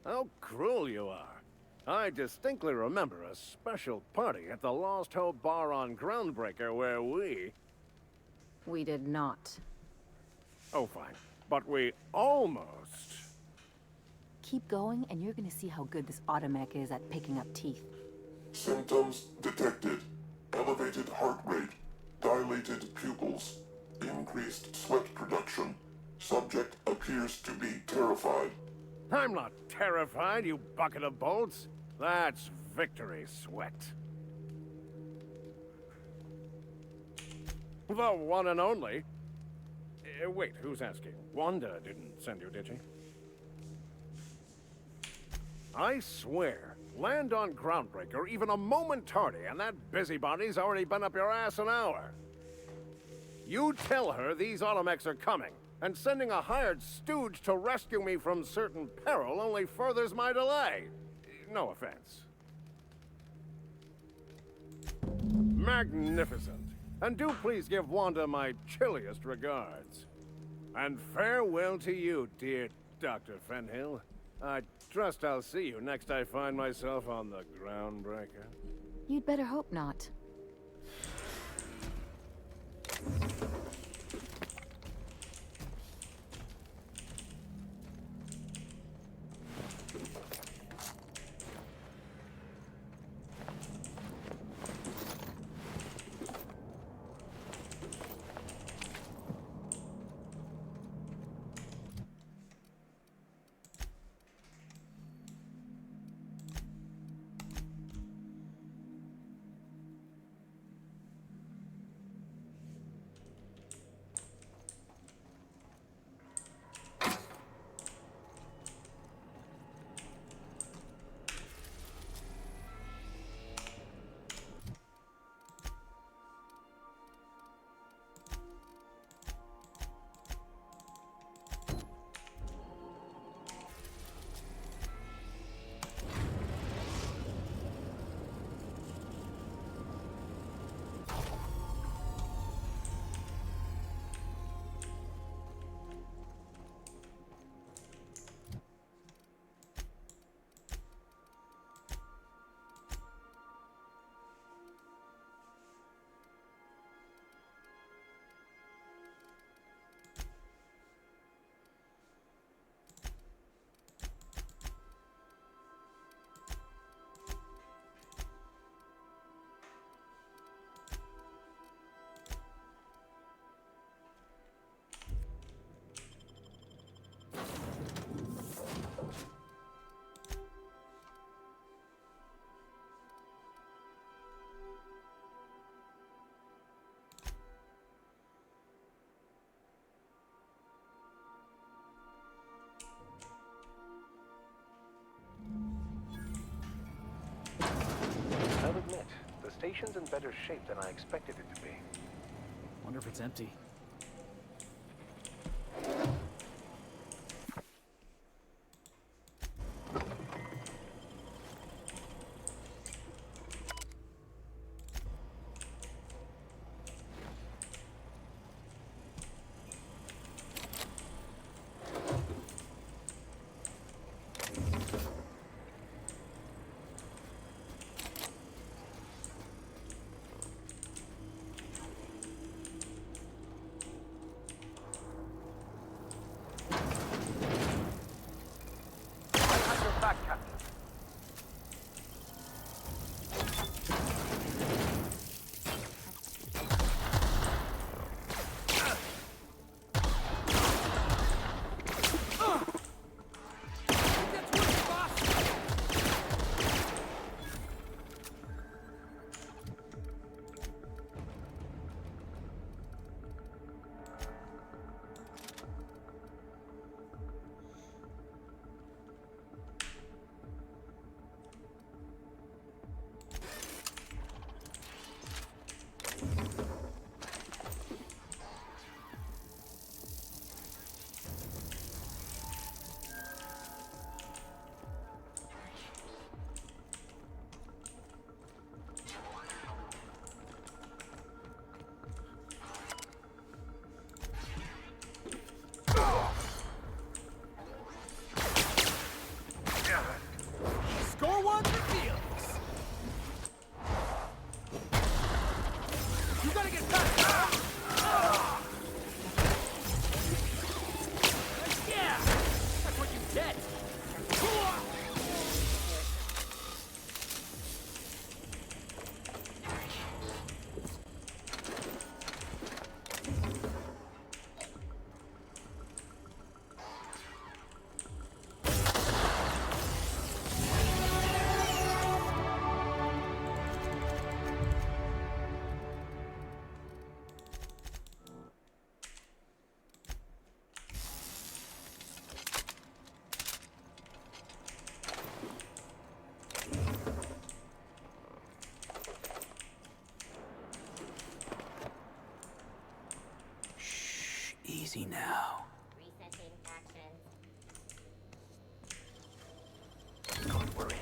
How cruel you are. I distinctly remember a special party at the Lost Hope Bar on Groundbreaker where We did not. Oh, fine. But we almost... Keep going, and you're gonna see how good this automech is at picking up teeth. Symptoms detected. Elevated heart rate, dilated pupils, increased sweat production. Subject appears to be terrified. I'm not terrified, you bucket of bolts. That's victory sweat. The one and only. Wait, who's asking? Wanda didn't send you, did she? I swear, land on Groundbreaker even a moment tardy, and that busybody's already been up your ass an hour. You tell her these automechs are coming, and sending a hired stooge to rescue me from certain peril only furthers my delay. No offense. Magnificent. And do please give Wanda my chilliest regards. And farewell to you, dear Dr. Fenhill. I trust I'll see you next I find myself on the Groundbreaker. You'd better hope not. I'll admit, the station's in better shape than I expected it to be. Wonder if it's empty. now. Resetting actions. God, we're in.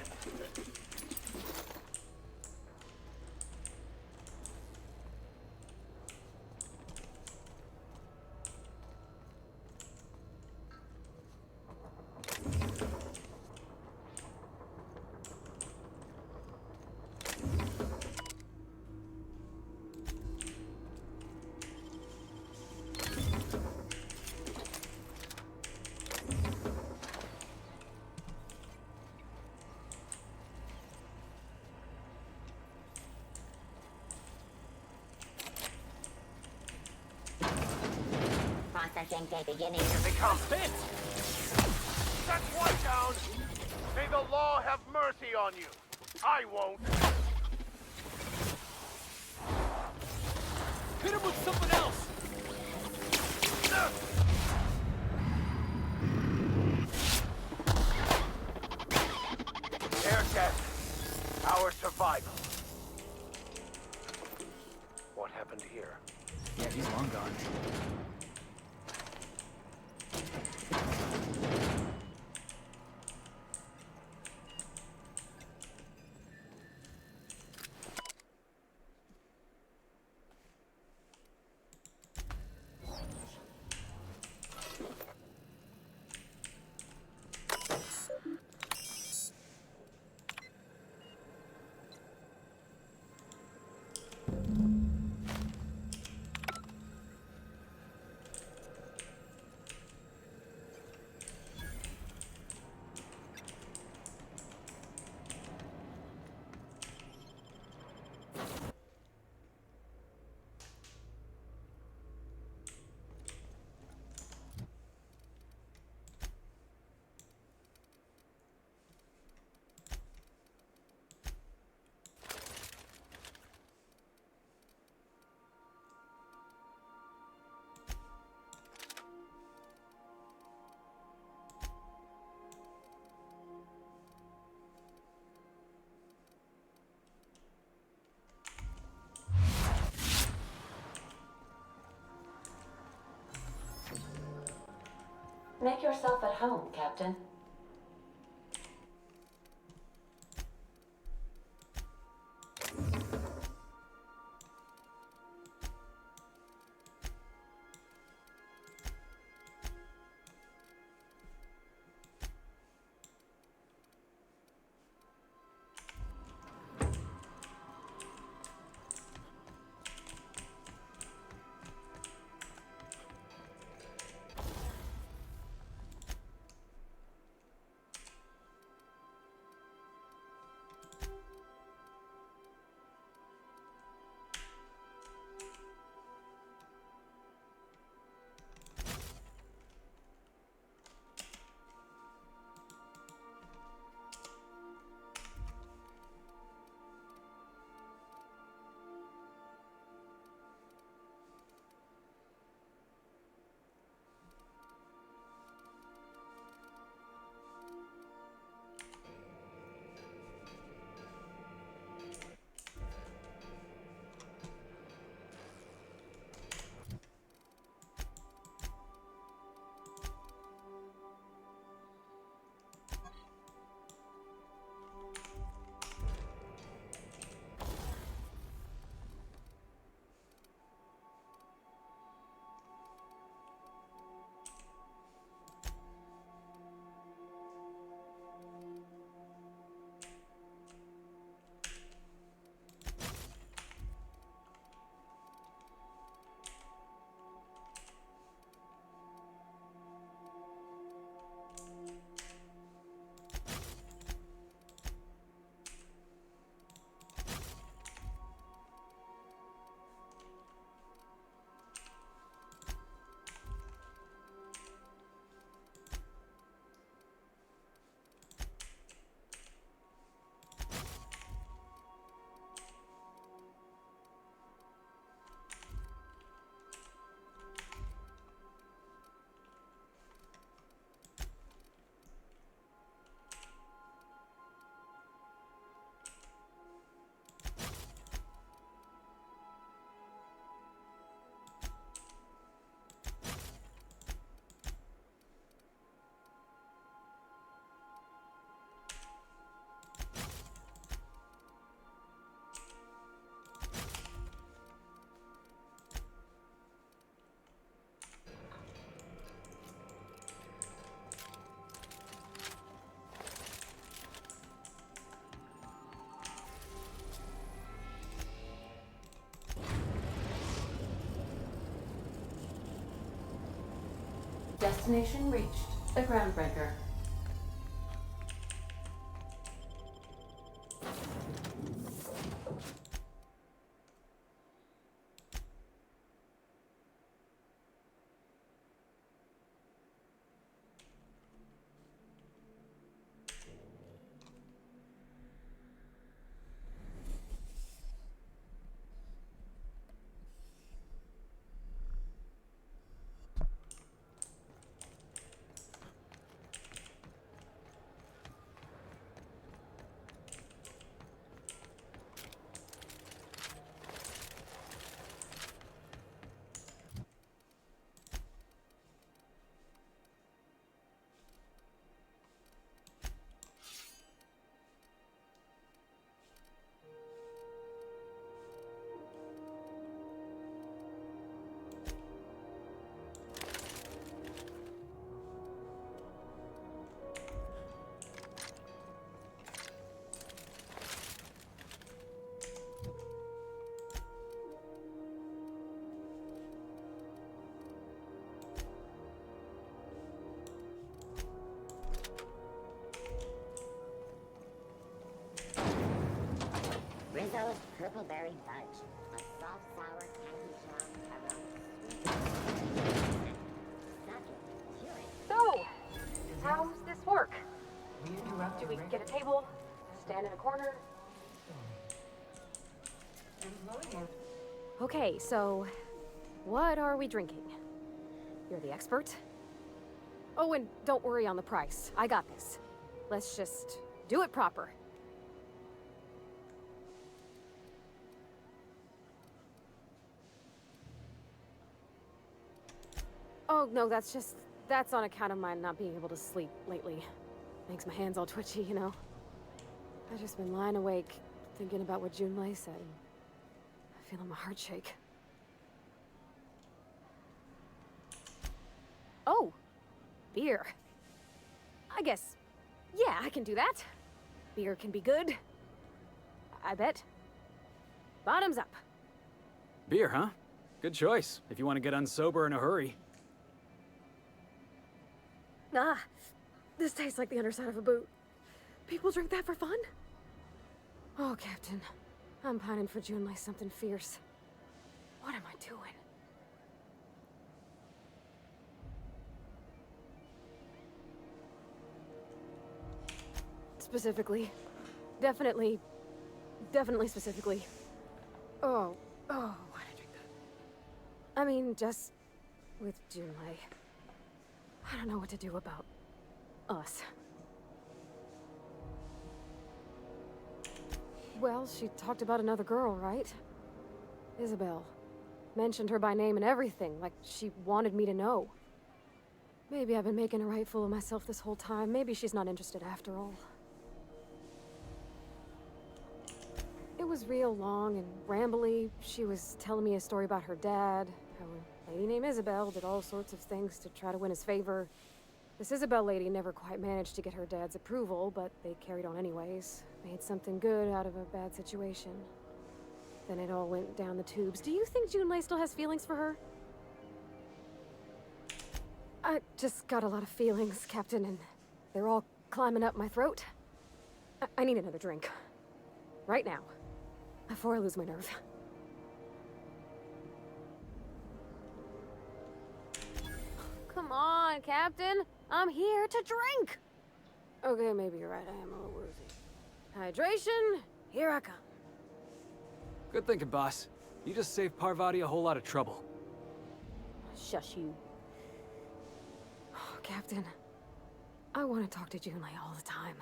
Processing day beginning. They come. Hit! That's one down. May the law have mercy on you. I won't. Hit him with something else! Air test. Our survival. What happened here? Yeah, he's long gone. Make yourself at home, Captain. Destination reached. The Groundbreaker. Rizzo's purple-berry fudge. A soft, sour candy shell around So, how's this work? Do we get a table? Stand in a corner? Okay, so what are we drinking? You're the expert? Oh, and don't worry on the price. I got this. Let's just do it proper. Oh, no, that's on account of my not being able to sleep lately. Makes my hands all twitchy, you know? I've just been lying awake, thinking about what Junlei said. I'm feeling my heart shake. Oh, beer. I guess, yeah, I can do that. Beer can be good. I bet. Bottoms up. Beer, huh? Good choice, if you want to get unsober in a hurry. Ah, this tastes like the underside of a boot. People drink that for fun? Oh, Captain. I'm pining for Junlei something fierce. What am I doing? Specifically. Definitely specifically. Oh, why did I drink that? I mean, just with Junlei. I don't know what to do about us. Well, she talked about another girl, right? Isabel. Mentioned her by name and everything, like she wanted me to know. Maybe I've been making a right fool of myself this whole time. Maybe she's not interested after all. It was real long and rambly. She was telling me a story about her dad, how a lady named Isabel did all sorts of things to try to win his favor. This Isabel lady never quite managed to get her dad's approval, but they carried on anyways. Made something good out of a bad situation. Then it all went down the tubes. Do you think Junlei still has feelings for her? I just got a lot of feelings, Captain, and they're all climbing up my throat. I need another drink. Right now. Before I lose my nerve. Come on, Captain. I'm here to drink. Okay, maybe you're right. I am a little woozy. Hydration, here I come. Good thinking, boss. You just saved Parvati a whole lot of trouble. Shush you. Oh, Captain, I want to talk to Junlei all the time.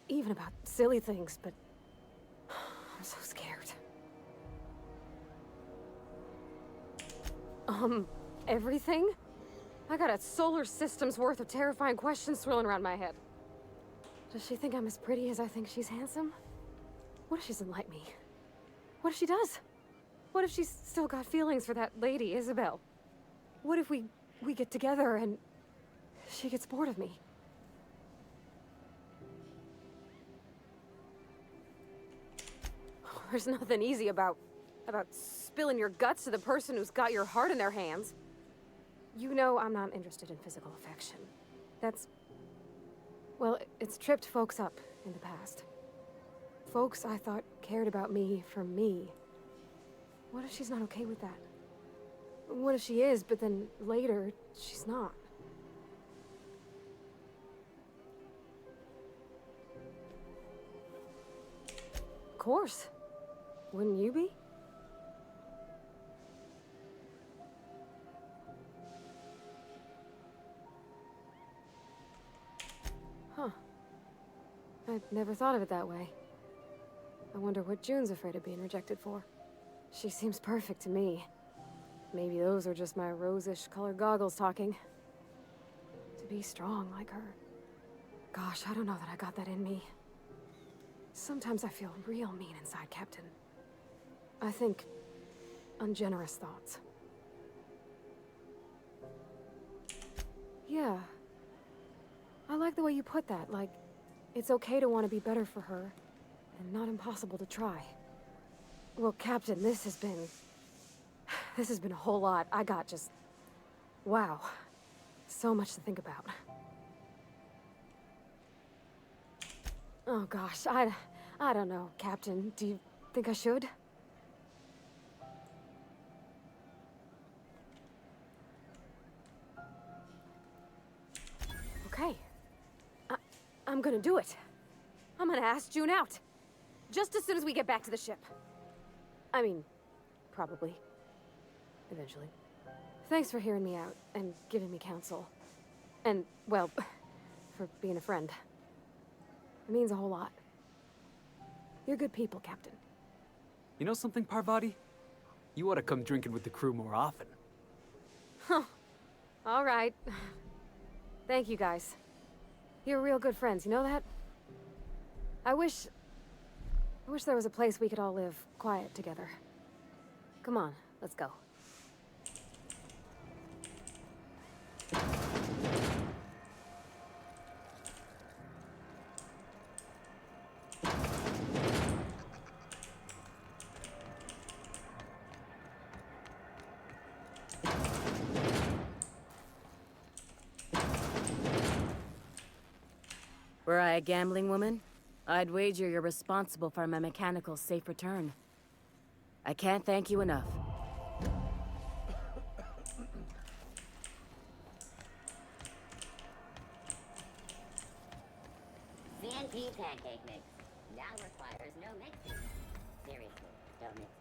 Even about silly things, but I'm so scared. Everything? I got a solar system's worth of terrifying questions swirling around my head. Does she think I'm as pretty as I think she's handsome? What if she doesn't like me? What if she does? What if she's still got feelings for that lady, Isabel? What if we get together and she gets bored of me? There's nothing easy about spilling your guts to the person who's got your heart in their hands. You know I'm not interested in physical affection. That's... well, it's tripped folks up in the past. Folks I thought cared about me for me. What if she's not okay with that? What if she is, but then later, she's not? Of course. Wouldn't you be? Huh. I'd never thought of it that way. I wonder what June's afraid of being rejected for. She seems perfect to me. Maybe those are just my rosish colored goggles talking. To be strong like her. Gosh, I don't know that I got that in me. Sometimes I feel real mean inside, Captain. I think ungenerous thoughts. Yeah. I like the way you put that, like, it's okay to want to be better for her, and not impossible to try. Well, Captain, this has been a whole lot. I got just... wow. So much to think about. Oh gosh, I don't know, Captain. Do you think I should? Okay. I'm gonna do it. I'm gonna ask June out. Just as soon as we get back to the ship. I mean, probably. Eventually. Thanks for hearing me out and giving me counsel. And, well, for being a friend. It means a whole lot. You're good people, Captain. You know something, Parvati? You ought to come drinking with the crew more often. Huh. All right. Thank you, guys. You're real good friends, you know that? I wish there was a place we could all live quiet together. Come on, let's go. Were I a gambling woman, I'd wager you're responsible for my mechanical safe return. I can't thank you enough. CNP pancake mix now requires no mixing. Seriously, don't mix it.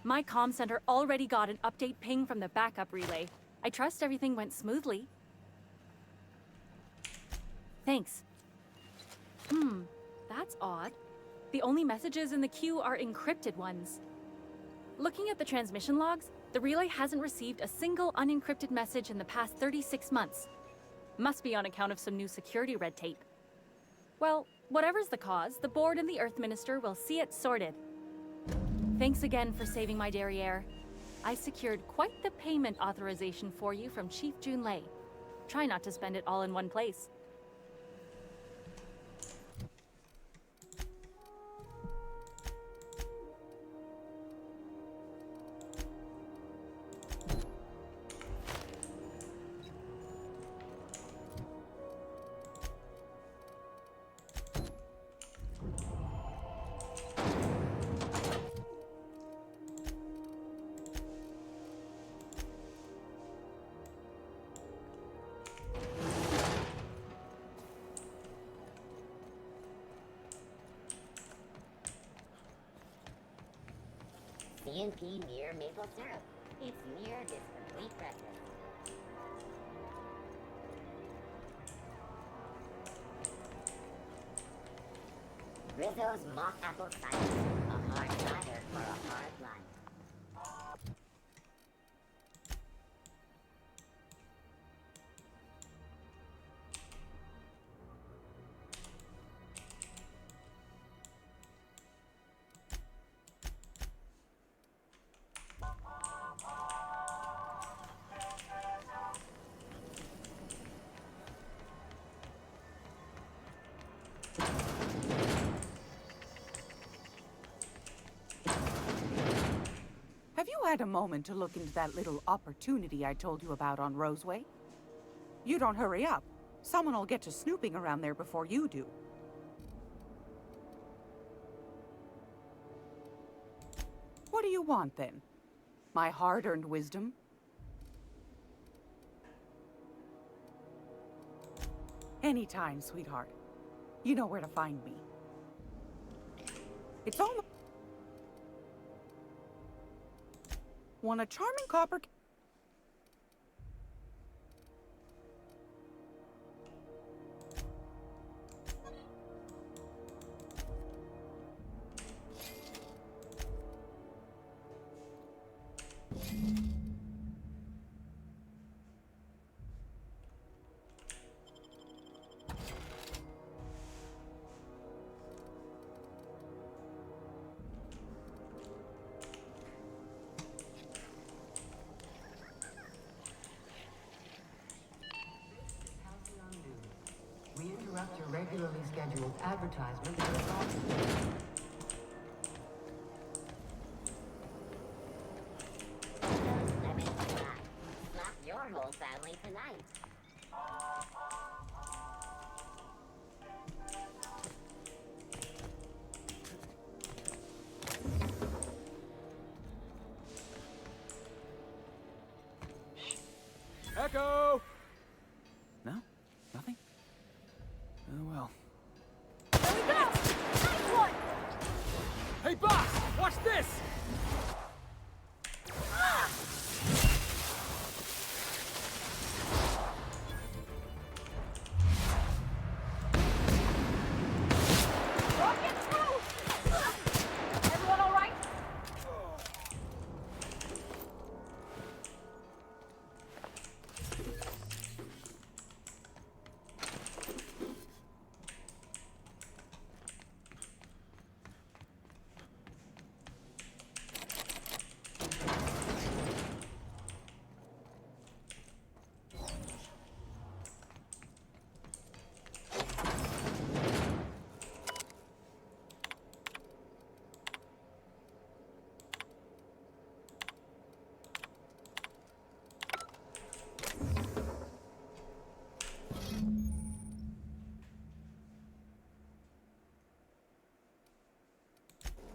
My comm center already got an update ping from the backup relay. I trust everything went smoothly. Thanks. That's odd. The only messages in the queue are encrypted ones. Looking at the transmission logs, the relay hasn't received a single unencrypted message in the past 36 months. Must be on account of some new security red tape. Well, whatever's the cause, the board and the Earth Minister will see it sorted. Thanks again for saving my derriere. I secured quite the payment authorization for you from Chief Junlei. Try not to spend it all in one place. CNP mere maple syrup. It's mere this complete breakfast. Rizzo's mock apple cider. A hard cider for a hard life. had a moment to look into that little opportunity I told you about on Roseway? You don't hurry up. Someone will get to snooping around there before you do. What do you want, then? My hard-earned wisdom? Anytime, sweetheart. You know where to find me. It's almost... Want a charming copper... We interrupt your regularly scheduled advertisement for the call. Slap your whole family tonight. Echo! No? Nothing? Oh well. There we go! Nice one! Hey, boss! Watch this! Rocket through! Everyone all right?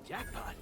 Jackpot.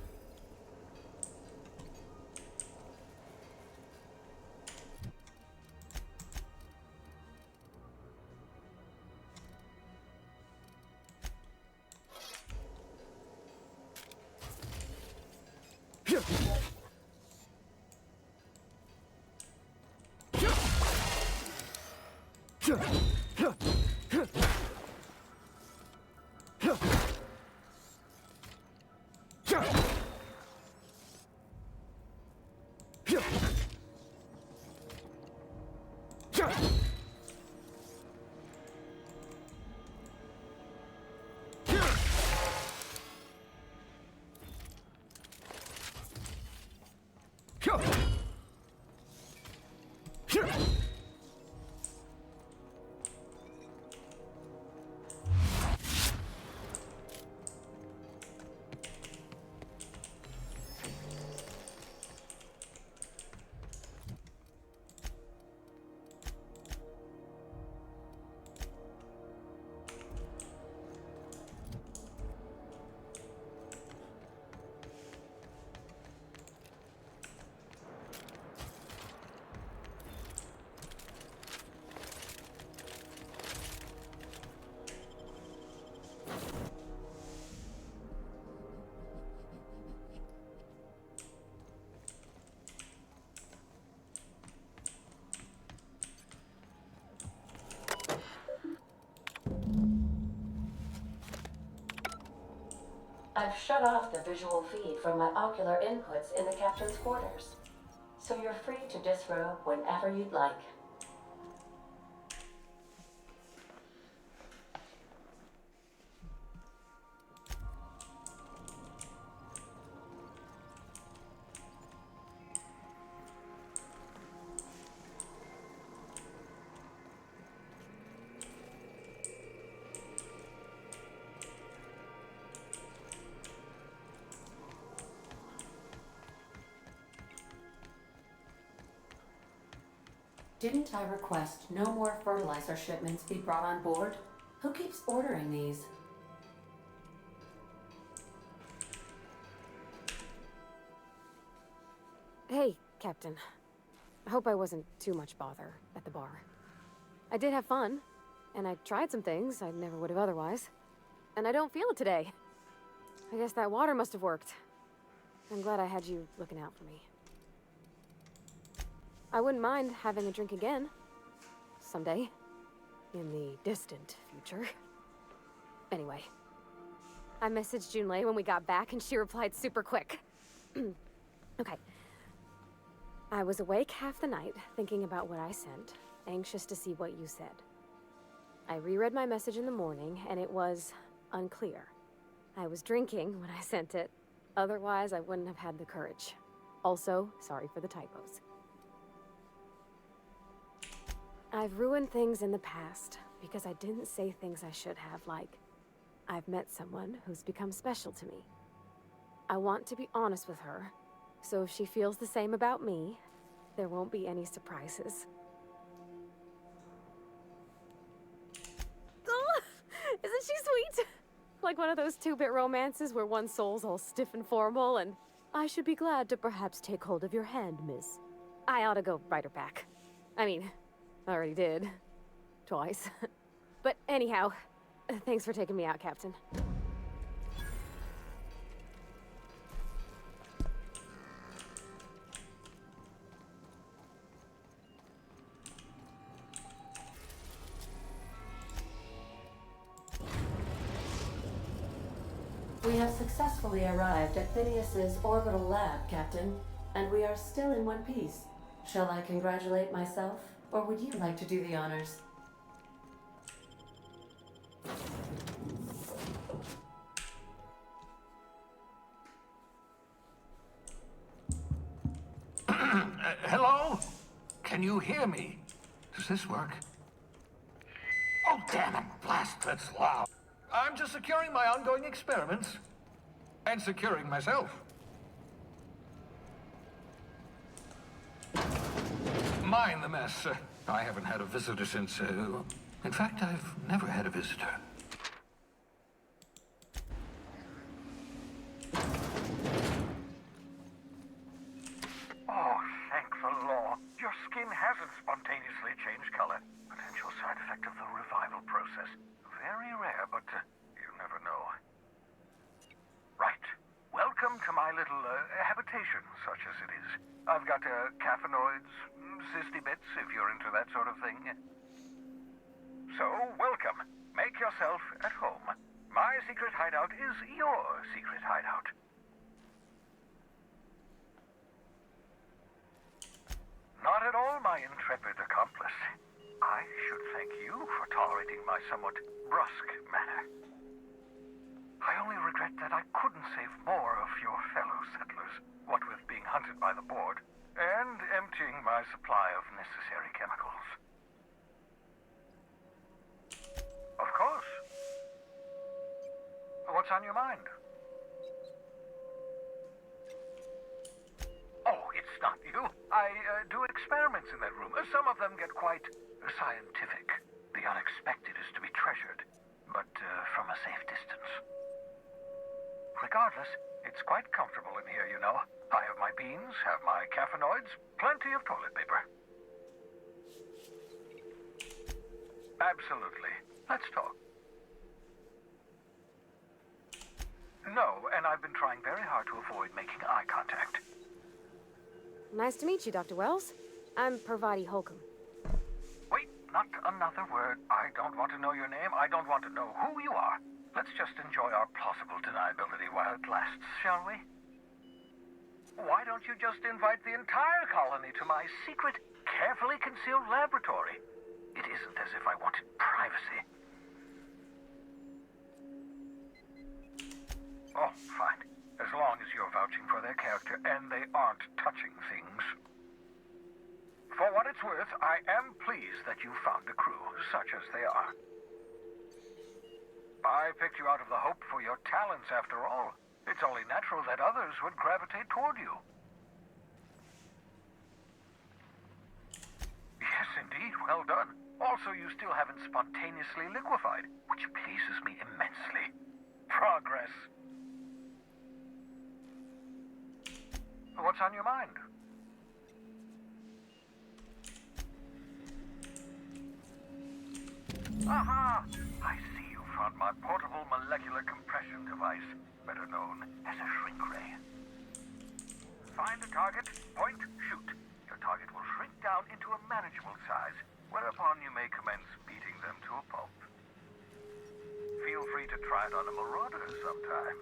I've shut off the visual feed from my ocular inputs in the captain's quarters, so you're free to disrobe whenever you'd like. Didn't I request no more fertilizer shipments be brought on board? Who keeps ordering these? Hey, Captain. I hope I wasn't too much bother at the bar. I did have fun, and I tried some things I never would have otherwise. And I don't feel it today. I guess that water must have worked. I'm glad I had you looking out for me. I wouldn't mind having a drink again. Someday. In the distant future. Anyway. I messaged Junlei when we got back and she replied super quick. Okay. I was awake half the night, thinking about what I sent, anxious to see what you said. I reread my message in the morning, and it was unclear. I was drinking when I sent it. Otherwise, I wouldn't have had the courage. Also, sorry for the typos. I've ruined things in the past because I didn't say things I should have, like, I've met someone who's become special to me. I want to be honest with her, so if she feels the same about me, there won't be any surprises. Oh, isn't she sweet? Like one of those 2-bit romances where one soul's all stiff and formal and, I should be glad to perhaps take hold of your hand, miss. I ought to go write her back. I mean, I already did. Twice. But anyhow, thanks for taking me out, Captain. We have successfully arrived at Phineas's orbital lab, Captain, and we are still in one piece. Shall I congratulate myself, or would you like to do the honors? Hello? Can you hear me? Does this work? Oh, damn it! Blast, that's loud. I'm just securing my ongoing experiments. And securing myself. Mind the mess. I haven't had a visitor since, in fact, I've never had a visitor. Oh, thank the law. Your skin hasn't spontaneously changed color. Potential side effect of the revival process. Very rare, but you never know. Right. Welcome to my little habitation, such as it is. I've got caffeinoids, cysty bits, if you're into that sort of thing. So, welcome. Make yourself at home. My secret hideout is your secret hideout. Not at all, my intrepid accomplice. I should thank you for tolerating my somewhat brusque manner. I only regret that I couldn't save more of your fellow settlers, what with being hunted by the board, and emptying my supply of necessary chemicals. Of course. What's on your mind? Oh, it's not you. I do experiments in that room. Some of them get quite scientific. The unexpected is to be treasured, but from a safe distance. Regardless, it's quite comfortable in here, you know. I have my beans, have my caffeinoids, plenty of toilet paper. Absolutely. Let's talk. No, and I've been trying very hard to avoid making eye contact. Nice to meet you, Dr. Wells. I'm Parvati Holcomb. Wait, not another word. I don't want to know your name. I don't want to know who you are. Let's just enjoy our plausible deniability while it lasts, shall we? Why don't you just invite the entire colony to my secret, carefully concealed laboratory? It isn't as if I wanted privacy. Oh, fine. As long as you're vouching for their character and they aren't touching things. For what it's worth, I am pleased that you found a crew, such as they are. I picked you out of the hope for your talents, after all. It's only natural that others would gravitate toward you. Yes, indeed, well done. Also, you still haven't spontaneously liquefied, which pleases me immensely. Progress. What's on your mind? Aha! I see you found my portable molecular compression device, better known as a shrink ray. Find a target, point, shoot. Your target will shrink down into a manageable size, whereupon you may commence beating them to a pulp. Feel free to try it on a marauder sometime.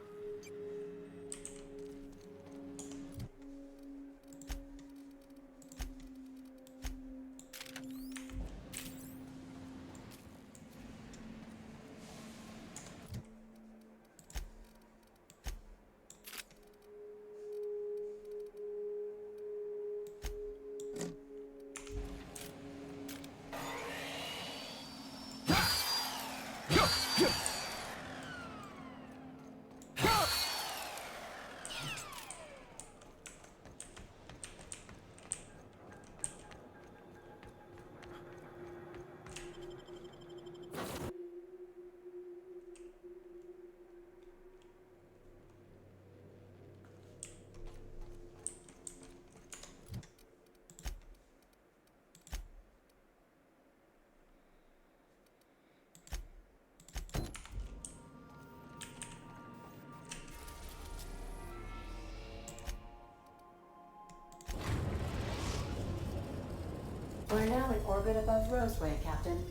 We're now in orbit above Roseway, Captain.